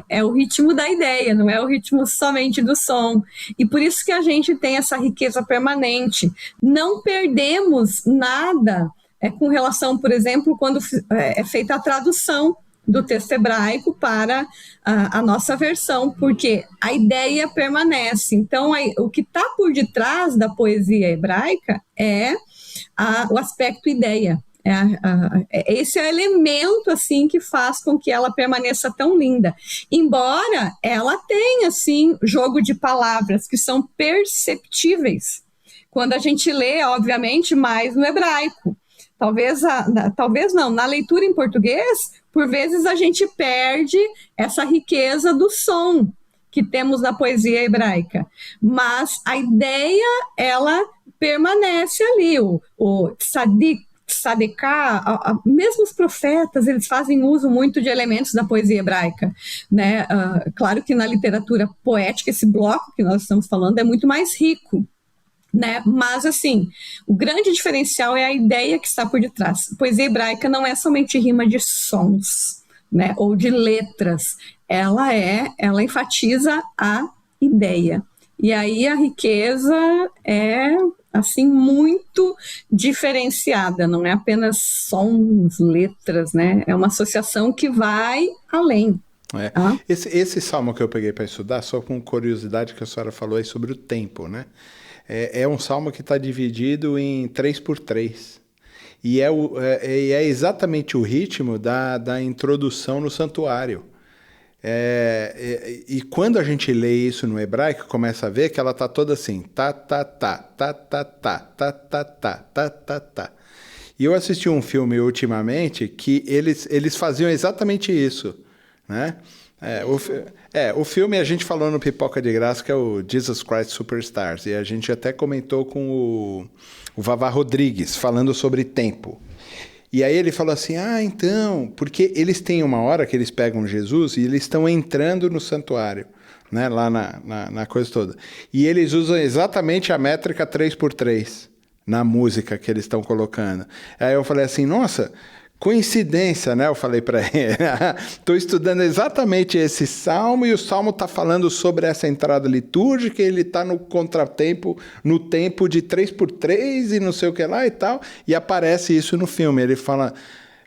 é o ritmo da ideia, não é o ritmo somente do som. E por isso que a gente tem essa riqueza permanente. Não perdemos nada com relação, por exemplo, quando é feita a tradução do texto hebraico para a nossa versão, porque a ideia permanece. Então, o que está por detrás da poesia hebraica é o aspecto ideia. Esse é o elemento assim que faz com que ela permaneça tão linda, embora ela tenha assim jogo de palavras que são perceptíveis quando a gente lê, obviamente, mais no hebraico. Talvez não, na leitura em português, por vezes a gente perde essa riqueza do som que temos na poesia hebraica, mas a ideia, ela permanece ali, o tzadik, Sadeká, mesmo os profetas, eles fazem uso muito de elementos da poesia hebraica, né? Claro que na literatura poética, esse bloco que nós estamos falando é muito mais rico, né? Mas, assim, o grande diferencial é a ideia que está por detrás. A poesia hebraica não é somente rima de sons, né? Ou de letras, ela enfatiza a ideia. E aí a riqueza é assim, muito diferenciada, não é apenas sons, letras, né? É uma associação que vai além. Esse salmo que eu peguei para estudar, só com curiosidade que a senhora falou aí sobre o tempo, né? É um salmo que está dividido em 3x3. E é exatamente o ritmo da introdução no santuário. E quando a gente lê isso no hebraico, começa a ver que ela está toda assim, tá, tá, tá, tá, tá, tá, tá, tá, tá, tá, tá, tá. E eu assisti um filme ultimamente que eles faziam exatamente isso, né? O filme a gente falou no Pipoca de Graça, que é o Jesus Christ Superstars, e a gente até comentou com o Vavá Rodrigues, falando sobre tempo. E aí ele falou assim, então, porque eles têm uma hora que eles pegam Jesus e eles estão entrando no santuário, né, lá na coisa toda. E eles usam exatamente a métrica 3x3 na música que eles estão colocando. Aí eu falei assim, nossa, coincidência, né? Eu falei para ele, estou estudando exatamente esse salmo e o salmo está falando sobre essa entrada litúrgica, ele está no contratempo, no tempo de 3x3 e não sei o que lá e tal, e aparece isso no filme. Ele fala,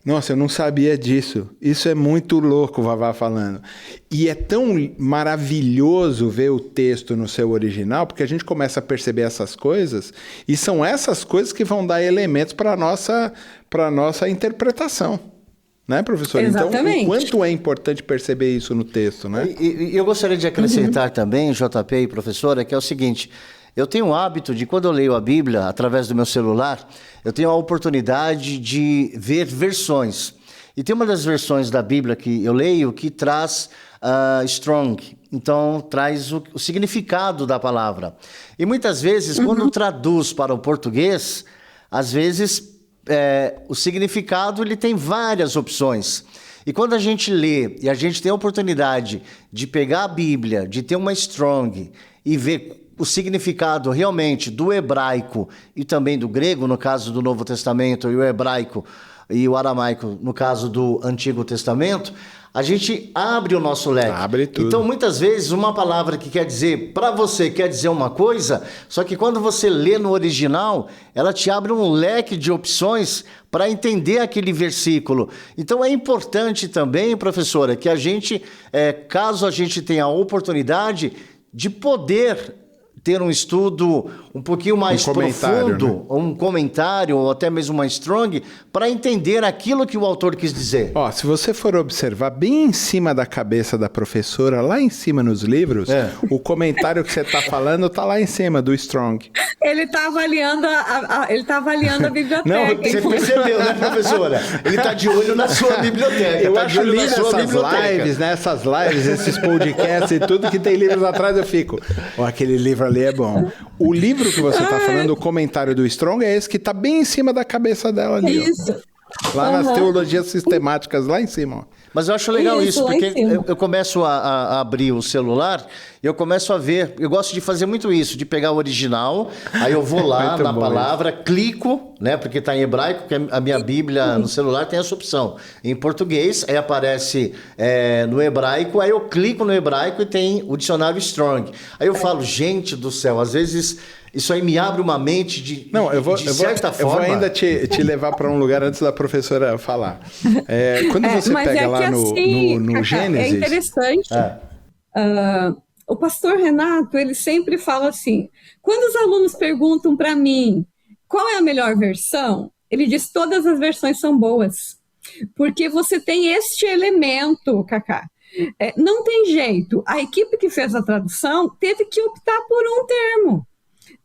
nossa, eu não sabia disso, isso é muito louco, o Vavá falando. E é tão maravilhoso ver o texto no seu original, porque a gente começa a perceber essas coisas, e são essas coisas que vão dar elementos para a nossa interpretação. Né, professor? Exatamente. Então, o quanto é importante perceber isso no texto, né? E eu gostaria de acrescentar também, JP e professora, que é o seguinte, eu tenho o hábito de, quando eu leio a Bíblia, através do meu celular, eu tenho a oportunidade de ver versões. E tem uma das versões da Bíblia que eu leio que traz strong, então traz o significado da palavra. E muitas vezes, quando traduz para o português, às vezes o significado ele tem várias opções. E quando a gente lê e a gente tem a oportunidade de pegar a Bíblia, de ter uma strong e ver o significado realmente do hebraico e também do grego, no caso do Novo Testamento, e o hebraico e o aramaico, no caso do Antigo Testamento, a gente abre o nosso leque. Abre tudo. Então, muitas vezes, uma palavra que quer dizer, para você, quer dizer uma coisa, só que quando você lê no original, ela te abre um leque de opções para entender aquele versículo. Então, é importante também, professora, que a gente, caso a gente tenha a oportunidade de poder ter um estudo um pouquinho mais profundo, né? Um comentário, ou até mesmo uma strong, para entender aquilo que o autor quis dizer. Se você for observar bem em cima da cabeça da professora, lá em cima nos livros, o comentário que você está falando está lá em cima, do strong. Ele está avaliando a biblioteca. Não, você percebeu, né, professora? Ele está de olho na sua biblioteca. Eu acho lindo essas lives, esses podcasts e tudo que tem livros atrás, eu fico, aquele livro ali é bom. O livro que você está falando, o comentário do Strong, é esse que está bem em cima da cabeça dela ali. Isso. Lá nas teologias sistemáticas, lá em cima. Mas eu acho legal isso porque eu começo a abrir o celular e eu começo a ver. Eu gosto de fazer muito isso, de pegar o original, aí eu vou lá na palavra, clico, né? Porque está em hebraico, porque a minha Bíblia no celular tem essa opção. Em português, aí aparece no hebraico, aí eu clico no hebraico e tem o dicionário Strong. Aí eu falo, gente do céu, às vezes isso aí me abre uma mente de certa forma. Eu vou ainda te levar para um lugar antes da professora falar. Quando você pega lá no Gênesis... É interessante. O pastor Renato, ele sempre fala assim, quando os alunos perguntam para mim qual é a melhor versão, ele diz todas as versões são boas. Porque você tem este elemento, Cacá. Não tem jeito. A equipe que fez a tradução teve que optar por um termo.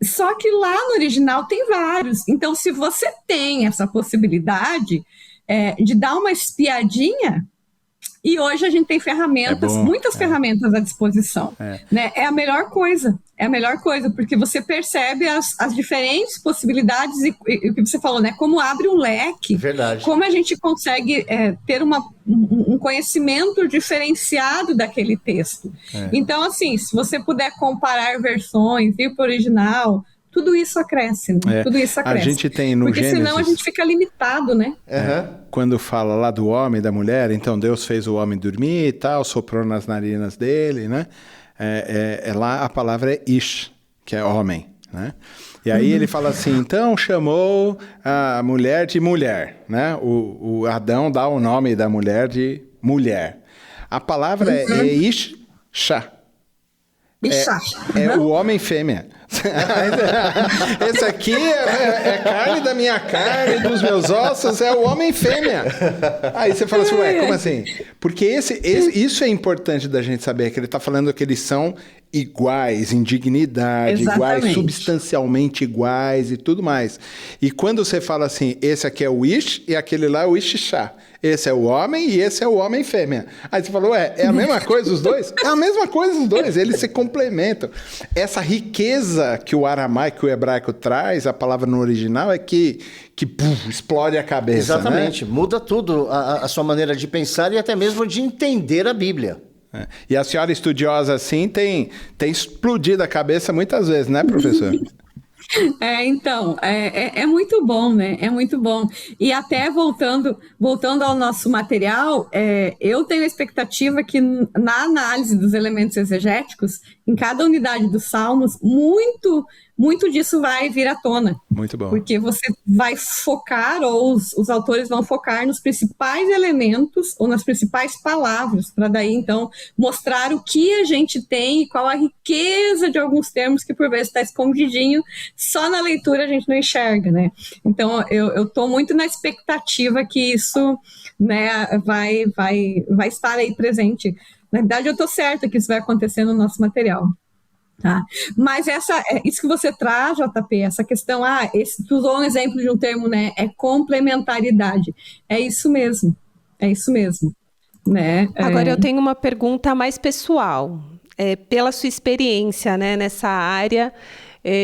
Só que lá no original tem vários. Então, se você tem essa possibilidade de dar uma espiadinha, e hoje a gente tem ferramentas, muitas ferramentas à disposição. Né? É a melhor coisa. É a melhor coisa, porque você percebe as diferentes possibilidades e o que você falou, né? Como abre um leque. Verdade. Como a gente consegue ter um conhecimento diferenciado daquele texto. Então, assim, se você puder comparar versões, ir para o original, tudo isso acresce, né? Tudo isso acresce. A gente tem no Porque Gênesis, senão a gente fica limitado, né? Quando fala lá do homem e da mulher, então Deus fez o homem dormir e tal, soprou nas narinas dele, né? Lá a palavra é ish, que é homem, né? E aí ele fala assim, então chamou a mulher de mulher, né? O Adão dá o nome da mulher de mulher. A palavra é isha. É o homem fêmea. Esse aqui é carne da minha carne, dos meus ossos, é o homem fêmea. Aí você fala assim, como assim? Porque isso é importante da gente saber, que ele está falando que eles são iguais em dignidade, Exatamente. iguais, substancialmente iguais e tudo mais. E quando você fala assim, esse aqui é o Ish e aquele lá é o Ishishá. Esse é o homem e esse é o homem fêmea. Aí você falou, é a mesma coisa os dois? É a mesma coisa os dois, eles se complementam. Essa riqueza que o aramaico e o hebraico traz, a palavra no original, é que explode a cabeça. Exatamente, né? Muda tudo, a sua maneira de pensar e até mesmo de entender a Bíblia. E a senhora estudiosa assim tem explodido a cabeça muitas vezes, né, professor? Então, é muito bom, né? É muito bom. E até voltando ao nosso material, eu tenho a expectativa que na análise dos elementos exegéticos, em cada unidade dos Salmos, muito disso vai vir à tona. Muito bom. Porque você vai focar, ou os autores vão focar nos principais elementos, ou nas principais palavras, para daí, então, mostrar o que a gente tem e qual a riqueza de alguns termos que, por vezes, está escondidinho, só na leitura a gente não enxerga, né? Então, eu estou muito na expectativa que isso, né, vai estar aí presente. Na verdade, eu estou certa que isso vai acontecer no nosso material. Tá? Mas isso que você traz, JP, essa questão, tu usou um exemplo de um termo, né? É complementaridade. É isso mesmo. Né? Agora eu tenho uma pergunta mais pessoal. Pela sua experiência, né, nessa área,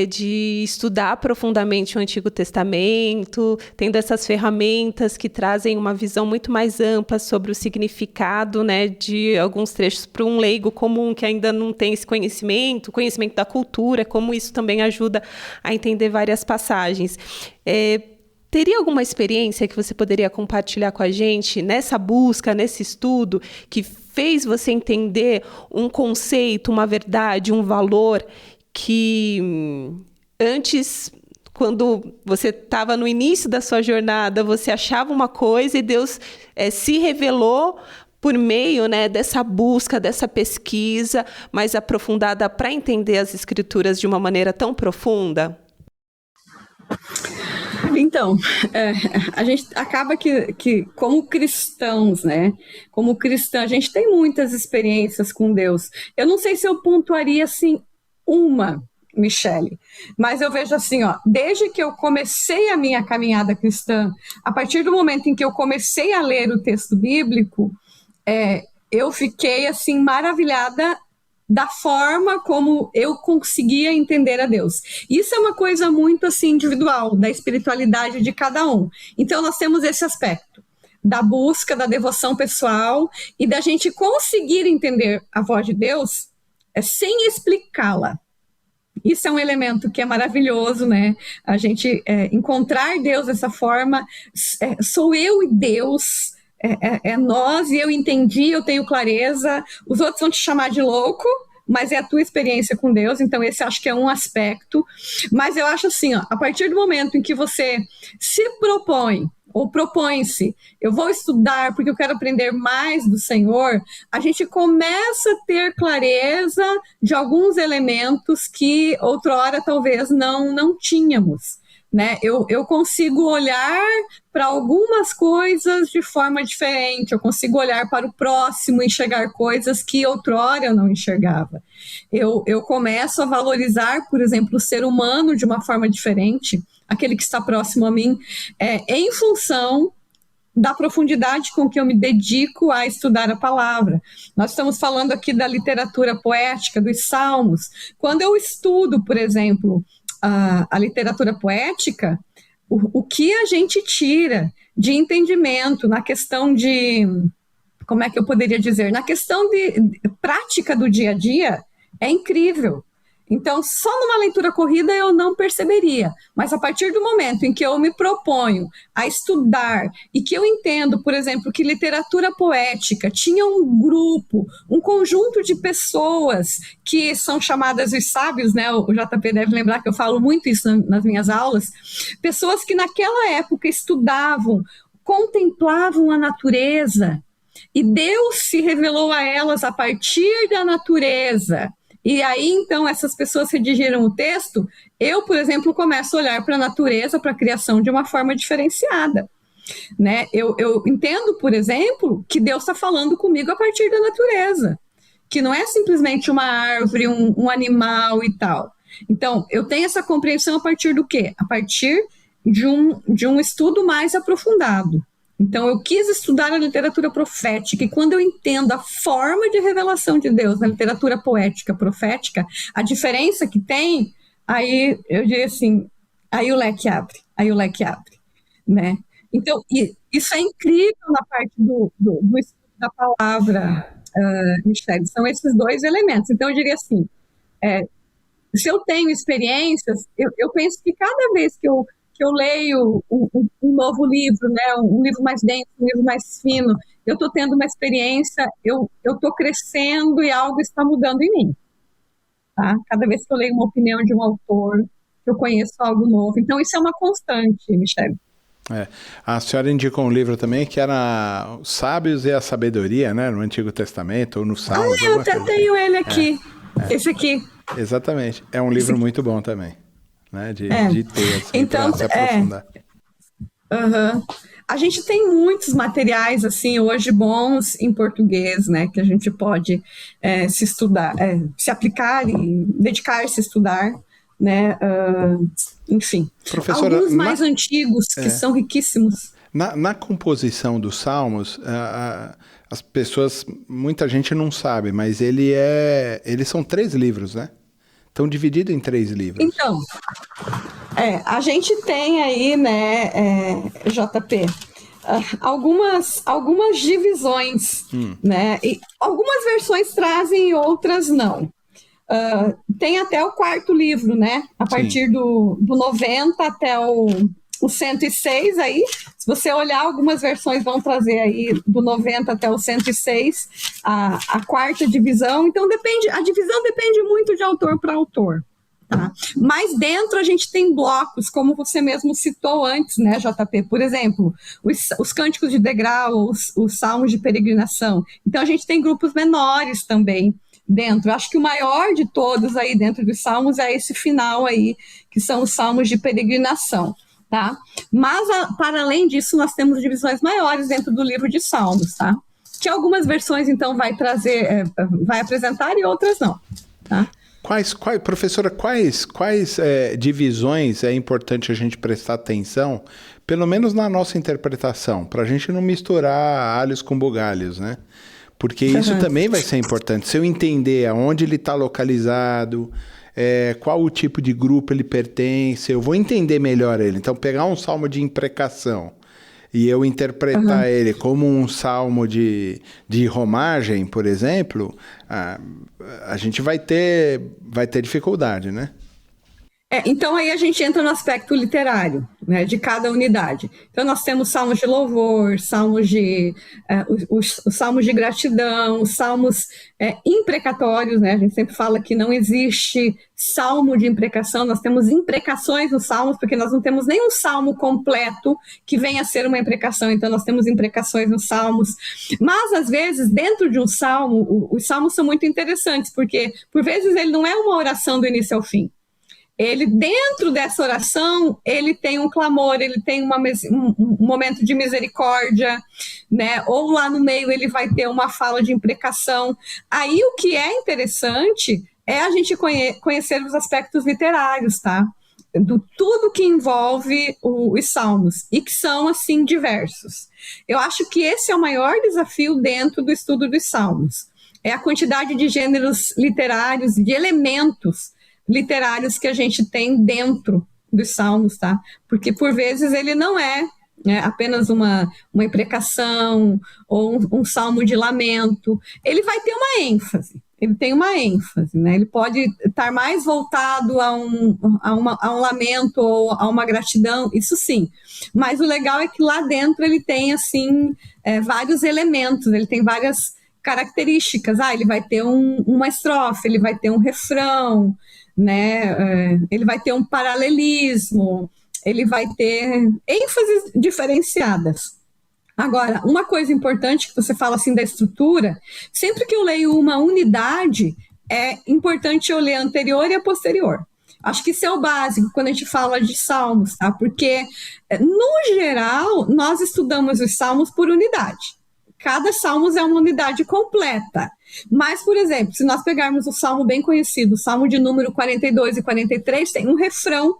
de estudar profundamente o Antigo Testamento, tendo essas ferramentas que trazem uma visão muito mais ampla sobre o significado, né, de alguns trechos para um leigo comum que ainda não tem esse conhecimento da cultura, como isso também ajuda a entender várias passagens. Teria alguma experiência que você poderia compartilhar com a gente nessa busca, nesse estudo, que fez você entender um conceito, uma verdade, um valor que antes, quando você estava no início da sua jornada, você achava uma coisa e Deus se revelou por meio, né, dessa busca, dessa pesquisa mais aprofundada para entender as Escrituras de uma maneira tão profunda? Então, a gente acaba que como cristãos, né? Como cristã, a gente tem muitas experiências com Deus. Eu não sei se eu pontuaria assim uma, Michele, mas eu vejo assim, desde que eu comecei a minha caminhada cristã, a partir do momento em que eu comecei a ler o texto bíblico, eu fiquei assim maravilhada da forma como eu conseguia entender a Deus. Isso é uma coisa muito assim individual, da espiritualidade de cada um. Então nós temos esse aspecto da busca, da devoção pessoal e da gente conseguir entender a voz de Deus sem explicá-la. Isso é um elemento que é maravilhoso, né? A gente encontrar Deus dessa forma, sou eu e Deus, nós e eu entendi, eu tenho clareza, os outros vão te chamar de louco, mas é a tua experiência com Deus, então esse acho que é um aspecto. Mas eu acho assim, a partir do momento em que você se propõe, ou propõe-se, eu vou estudar porque eu quero aprender mais do Senhor, a gente começa a ter clareza de alguns elementos que outrora talvez não tínhamos, né? Eu consigo olhar para algumas coisas de forma diferente, eu consigo olhar para o próximo e enxergar coisas que outrora eu não enxergava. Eu começo a valorizar, por exemplo, o ser humano de uma forma diferente, aquele que está próximo a mim, em função da profundidade com que eu me dedico a estudar a palavra. Nós estamos falando aqui da literatura poética, dos salmos. Quando eu estudo, por exemplo, a literatura poética, o que a gente tira de entendimento na questão de, como é que eu poderia dizer, na questão de prática do dia a dia, é incrível. Então, só numa leitura corrida eu não perceberia, mas a partir do momento em que eu me proponho a estudar e que eu entendo, por exemplo, que literatura poética tinha um grupo, um conjunto de pessoas que são chamadas os sábios, né? O JP deve lembrar que eu falo muito isso nas minhas aulas, pessoas que naquela época estudavam, contemplavam a natureza e Deus se revelou a elas a partir da natureza. E aí, então, essas pessoas redigiram o texto, eu, por exemplo, começo a olhar para a natureza, para a criação de uma forma diferenciada, né? Eu entendo, por exemplo, que Deus está falando comigo a partir da natureza, que não é simplesmente uma árvore, um animal e tal. Então, eu tenho essa compreensão a partir do quê? A partir de um estudo mais aprofundado. Então, eu quis estudar a literatura profética, e quando eu entendo a forma de revelação de Deus na literatura poética profética, a diferença que tem, aí eu diria assim, aí o leque abre, né? Então, isso é incrível na parte do estudo da palavra, Michele, são esses dois elementos. Então, eu diria assim, se eu tenho experiências, eu penso que cada vez que eu leio um novo livro, né, um livro mais denso, um livro mais fino, eu estou tendo uma experiência, eu estou crescendo e algo está mudando em mim. Tá? Cada vez que eu leio uma opinião de um autor, eu conheço algo novo. Então, isso é uma constante, Michele. A senhora indicou um livro também que era Os Sábios e a Sabedoria, né, no Antigo Testamento, ou no Salmos. Eu até tenho ele aqui, esse aqui. Exatamente, é um livro muito bom também. Né, de ter, assim, então, para se aprofundar. A gente tem muitos materiais assim hoje bons em português, né, que a gente pode se estudar, se aplicar e dedicar-se a estudar, né, enfim. Professora, alguns mais antigos que são riquíssimos. Na composição dos Salmos, as pessoas, muita gente não sabe, mas eles são 3 livros, né? Estão divididos em 3 livros. Então, a gente tem aí, né, JP, algumas divisões, né? E algumas versões trazem e outras não. Tem até o 4º livro, né? A partir do 90 até o 106 aí, se você olhar, algumas versões vão trazer aí do 90 até o 106 a 4ª divisão. Então a divisão depende muito de autor para autor, tá? Mas dentro a gente tem blocos, como você mesmo citou antes, né, JP? Por exemplo, os cânticos de degrau, os salmos de peregrinação. Então a gente tem grupos menores também dentro. Acho que o maior de todos aí dentro dos salmos é esse final aí, que são os salmos de peregrinação. Tá? Mas, para além disso, nós temos divisões maiores dentro do livro de Salmos, tá? Que algumas versões, então, vai apresentar e outras não, tá? Professora, quais divisões é importante a gente prestar atenção, pelo menos na nossa interpretação, para a gente não misturar alhos com bugalhos, né? Porque isso também vai ser importante. Se eu entender aonde ele está localizado, qual o tipo de grupo ele pertence, eu vou entender melhor ele. Então, pegar um salmo de imprecação e eu interpretar ele como um salmo de romagem, por exemplo, a gente vai ter dificuldade, né? Então aí a gente entra no aspecto literário, né, de cada unidade. Então nós temos salmos de louvor, salmos os salmos de gratidão, os salmos imprecatórios, né? A gente sempre fala que não existe salmo de imprecação, nós temos imprecações nos salmos, porque nós não temos nenhum salmo completo que venha a ser uma imprecação, então nós temos imprecações nos salmos. Mas às vezes, dentro de um salmo, os salmos são muito interessantes, porque por vezes ele não é uma oração do início ao fim. Ele, dentro dessa oração, ele tem um clamor, ele tem um momento de misericórdia, né? Ou lá no meio ele vai ter uma fala de imprecação. Aí o que é interessante é a gente conhecer os aspectos literários, tá? Do tudo que envolve os salmos, e que são, assim, diversos. Eu acho que esse é o maior desafio dentro do estudo dos salmos. É a quantidade de gêneros literários, de elementos literários que a gente tem dentro dos salmos, tá? Porque por vezes ele não é apenas uma imprecação ou um salmo de lamento. Ele vai ter uma ênfase. Ele tem uma ênfase, né? Ele pode estar mais voltado a um lamento ou a uma gratidão, isso sim. Mas o legal é que lá dentro ele tem, assim, vários elementos, ele tem várias características. Ele vai ter uma estrofe, ele vai ter um refrão, né? Ele vai ter um paralelismo, ele vai ter ênfases diferenciadas. Agora, uma coisa importante que você fala assim da estrutura, sempre que eu leio uma unidade, é importante eu ler a anterior e a posterior. Acho que isso é o básico quando a gente fala de salmos, tá? Porque, no geral, nós estudamos os salmos por unidade. cada salmo é uma unidade completa. Mas, por exemplo, se nós pegarmos o salmo bem conhecido, o salmo de número 42 e 43, tem um refrão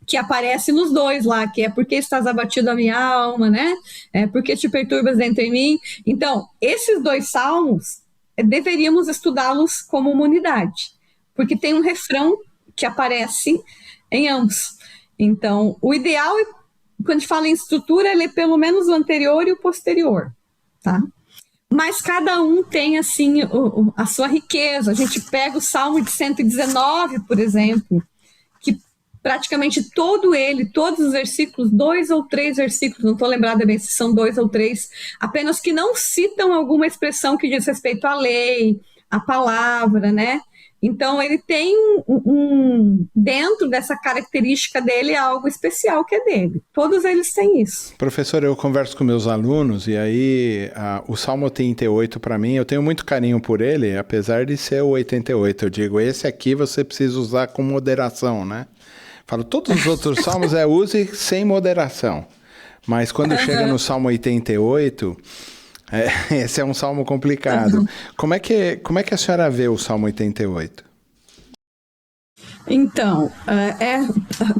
que aparece nos dois lá, que é porque estás abatido a minha alma, né? É porque te perturbas dentro em mim. Então, esses dois salmos, deveríamos estudá-los como uma unidade, porque tem um refrão que aparece em ambos. Então, o ideal, quando a gente fala em estrutura, é ler pelo menos o anterior e o posterior, tá? Mas cada um tem, assim, a sua riqueza. A gente pega o Salmo de 119, por exemplo, que praticamente todos os versículos, 2 ou 3 versículos, não estou lembrada bem se são 2 ou 3, apenas que não citam alguma expressão que diz respeito à lei, à palavra, né? Então, ele tem dentro dessa característica dele, algo especial que é dele. Todos eles têm isso. Professor, eu converso com meus alunos e aí o Salmo 38, para mim, eu tenho muito carinho por ele, apesar de ser o 88. Eu digo, esse aqui você precisa usar com moderação, né? Falo, todos os outros salmos use sem moderação. Mas quando chega no Salmo 88... esse é um salmo complicado. Como é que a senhora vê o Salmo 88? Então,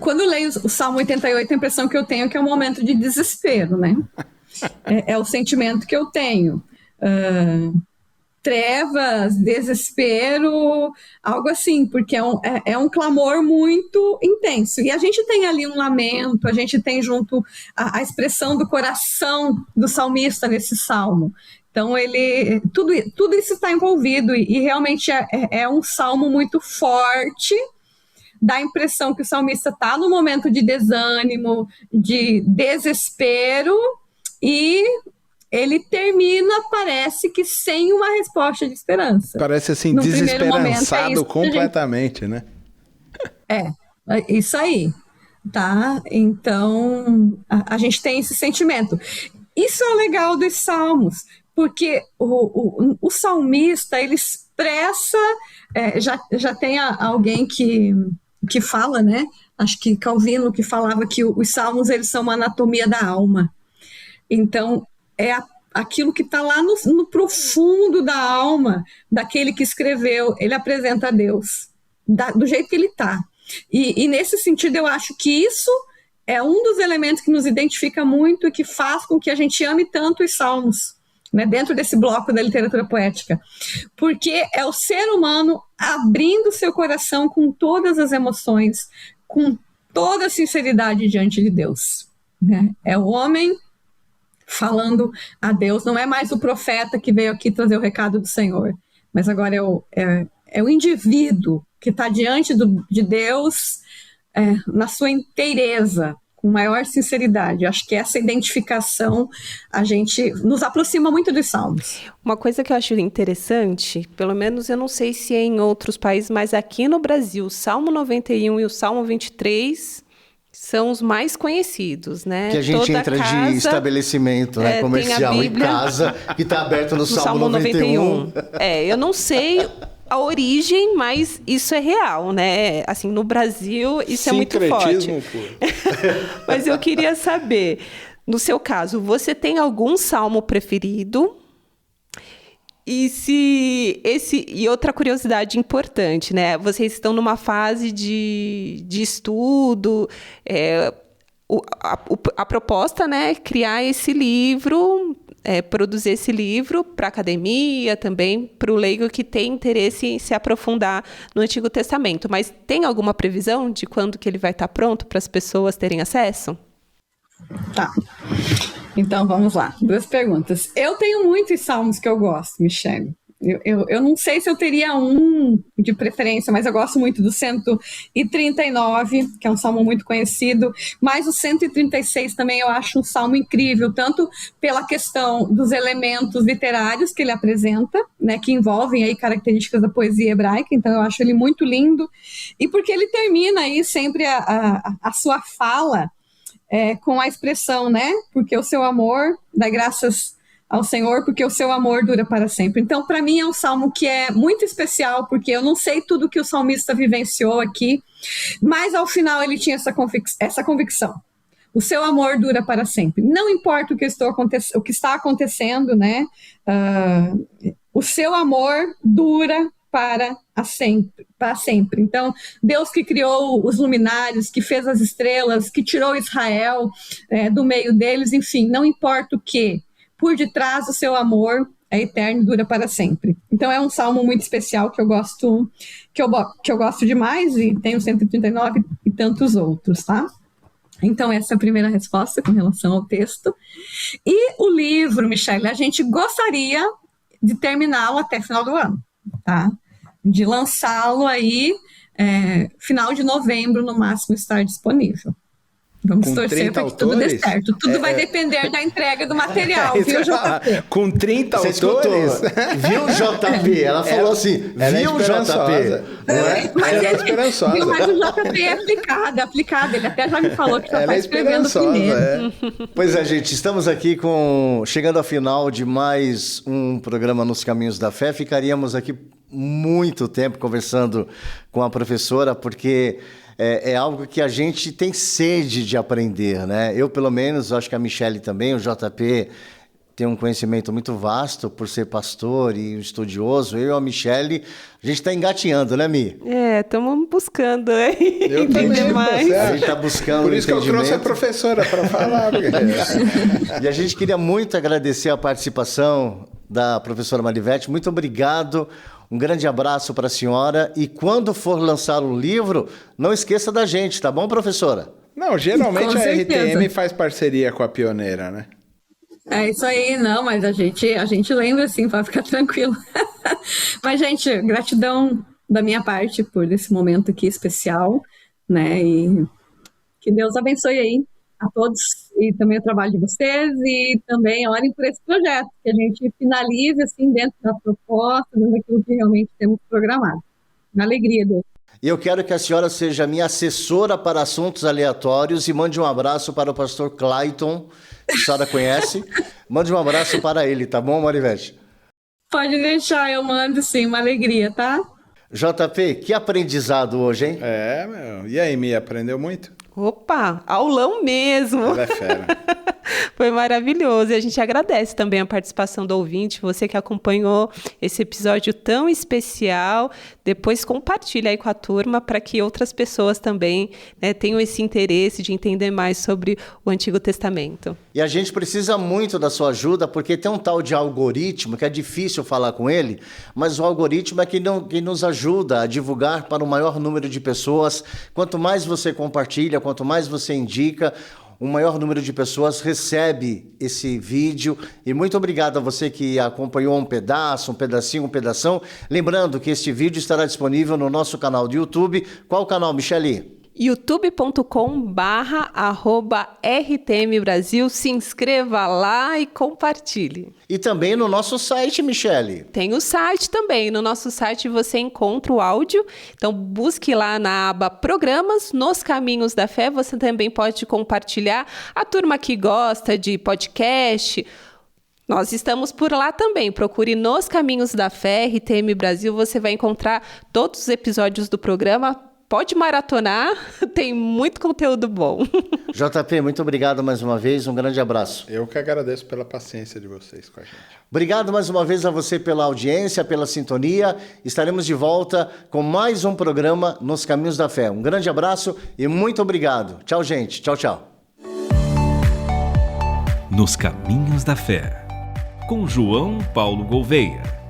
quando eu leio o Salmo 88, a impressão que eu tenho é que é um momento de desespero, né? É o sentimento que eu tenho. Trevas, desespero, algo assim, porque é um clamor muito intenso. E a gente tem ali um lamento, a gente tem junto a expressão do coração do salmista nesse salmo. Então, tudo isso está envolvido e realmente é um salmo muito forte, dá a impressão que o salmista está no momento de desânimo, de desespero e... ele termina, parece que sem uma resposta de esperança. Parece assim, desesperançado completamente, né? Isso aí, tá? Então, a gente tem esse sentimento. Isso é legal dos salmos, porque o salmista, ele expressa, já tem alguém que fala, né? Acho que Calvino que falava que os salmos, eles são uma anatomia da alma. Então, é aquilo que está lá no profundo da alma daquele que escreveu, ele apresenta a Deus, do jeito que ele está. E nesse sentido, eu acho que isso é um dos elementos que nos identifica muito e que faz com que a gente ame tanto os salmos, né, dentro desse bloco da literatura poética. Porque é o ser humano abrindo seu coração com todas as emoções, com toda a sinceridade diante de Deus, né? É o homem falando a Deus, não é mais o profeta que veio aqui trazer o recado do Senhor, mas agora é o indivíduo que está diante de Deus na sua inteireza, com maior sinceridade. Acho que essa identificação a gente nos aproxima muito dos salmos. Uma coisa que eu acho interessante, pelo menos eu não sei se é em outros países, mas aqui no Brasil, o Salmo 91 e o Salmo 23... são os mais conhecidos, né? Que a gente Toda entra casa, de estabelecimento, né, comercial em casa, que está aberto no Salmo 91. Eu não sei a origem, mas isso é real, né? Assim, no Brasil, isso é muito forte. Mas eu queria saber, no seu caso, você tem algum salmo preferido? E outra curiosidade importante, né? Vocês estão numa fase de estudo, a proposta, né, é criar esse livro, produzir esse livro para a academia, também para o leigo que tem interesse em se aprofundar no Antigo Testamento. Mas tem alguma previsão de quando que ele vai estar pronto para as pessoas terem acesso? Tá. Então, vamos lá. 2 perguntas. Eu tenho muitos salmos que eu gosto, Michele. Eu não sei se eu teria um de preferência, mas eu gosto muito do 139, que é um salmo muito conhecido, mas o 136 também eu acho um salmo incrível, tanto pela questão dos elementos literários que ele apresenta, né, que envolvem aí características da poesia hebraica, então eu acho ele muito lindo, e porque ele termina aí sempre a sua fala com a expressão, né, porque o seu amor, dá graças ao Senhor, porque o seu amor dura para sempre. Então, para mim, é um salmo que é muito especial, porque eu não sei tudo que o salmista vivenciou aqui, mas ao final ele tinha essa convicção. O seu amor dura para sempre. Não importa o que está acontecendo, né? O seu amor dura para sempre. Então, Deus que criou os luminares, que fez as estrelas, que tirou Israel do meio deles, enfim, não importa o que, por detrás do seu amor é eterno e dura para sempre. Então, é um salmo muito especial que eu gosto demais, e tem o 139 e tantos outros, tá? Então, essa é a primeira resposta com relação ao texto. E o livro, Michele, a gente gostaria de terminá-lo até final do ano, tá? De lançá-lo aí, final de novembro, no máximo, estar disponível. Vamos com torcer para que tudo dê certo. Tudo vai depender da entrega do material, viu, JP? Com 30 autores? Viu, JP? Ela falou assim, viu, JP? Ela é esperançosa. Mas o JP é aplicado. Ele até já me falou que já está escrevendo primeiro. Pois é, gente, estamos aqui chegando ao final de mais um programa Nos Caminhos da Fé. Ficaríamos aqui muito tempo conversando com a professora, porque é algo que a gente tem sede de aprender, né? Eu, pelo menos, acho que a Michele também, o JP tem um conhecimento muito vasto por ser pastor e estudioso. Eu e a Michele, a gente está engatinhando, né, Mi? Estamos buscando entender mais. A gente está buscando por isso que eu trouxe a professora para falar. E a gente queria muito agradecer a participação da professora Marivete. Muito obrigado. Um grande abraço para a senhora, e quando for lançar o livro, não esqueça da gente, tá bom, professora? Não, geralmente a RTM faz parceria com a Pioneira, né? É isso aí, não, mas a gente lembra sim, pode ficar tranquilo. Mas, gente, gratidão da minha parte por esse momento aqui especial, né, e que Deus abençoe aí a todos, e também o trabalho de vocês, e também orem por esse projeto, que a gente finalize assim dentro da proposta, dentro daquilo que realmente temos programado. Uma alegria, Deus. E eu quero que a senhora seja minha assessora para assuntos aleatórios e mande um abraço para o pastor Clayton, que a senhora conhece. Mande um abraço para ele, tá bom, Marivete? Pode deixar, eu mando sim, uma alegria, tá? JP, que aprendizado hoje, hein? E aí, Mi, aprendeu muito? Opa, aulão mesmo. Ela é fera. Foi maravilhoso. E a gente agradece também a participação do ouvinte, você que acompanhou esse episódio tão especial. Depois compartilha aí com a turma para que outras pessoas também, né, tenham esse interesse de entender mais sobre o Antigo Testamento. E a gente precisa muito da sua ajuda, porque tem um tal de algoritmo que é difícil falar com ele, mas o algoritmo é que nos ajuda a divulgar para o maior número de pessoas. Quanto mais você compartilha, quanto mais você indica, um maior número de pessoas recebe esse vídeo. E muito obrigado a você que acompanhou um pedaço, um pedacinho, um pedação. Lembrando que este vídeo estará disponível no nosso canal do YouTube. Qual o canal, Michele? youtube.com/RTM Brasil. Se inscreva lá e compartilhe. E também no nosso site, Michele. Tem o site também. No nosso site você encontra o áudio. Então busque lá na aba Programas, Nos Caminhos da Fé. Você também pode compartilhar. A turma que gosta de podcast, nós estamos por lá também. Procure Nos Caminhos da Fé, RTM Brasil. Você vai encontrar todos os episódios do programa. Pode maratonar, tem muito conteúdo bom. JP, muito obrigado mais uma vez, um grande abraço. Eu que agradeço pela paciência de vocês com a gente. Obrigado mais uma vez a você pela audiência, pela sintonia. Estaremos de volta com mais um programa Nos Caminhos da Fé. Um grande abraço e muito obrigado. Tchau, gente. Tchau, tchau. Nos Caminhos da Fé, com João Paulo Gouveia.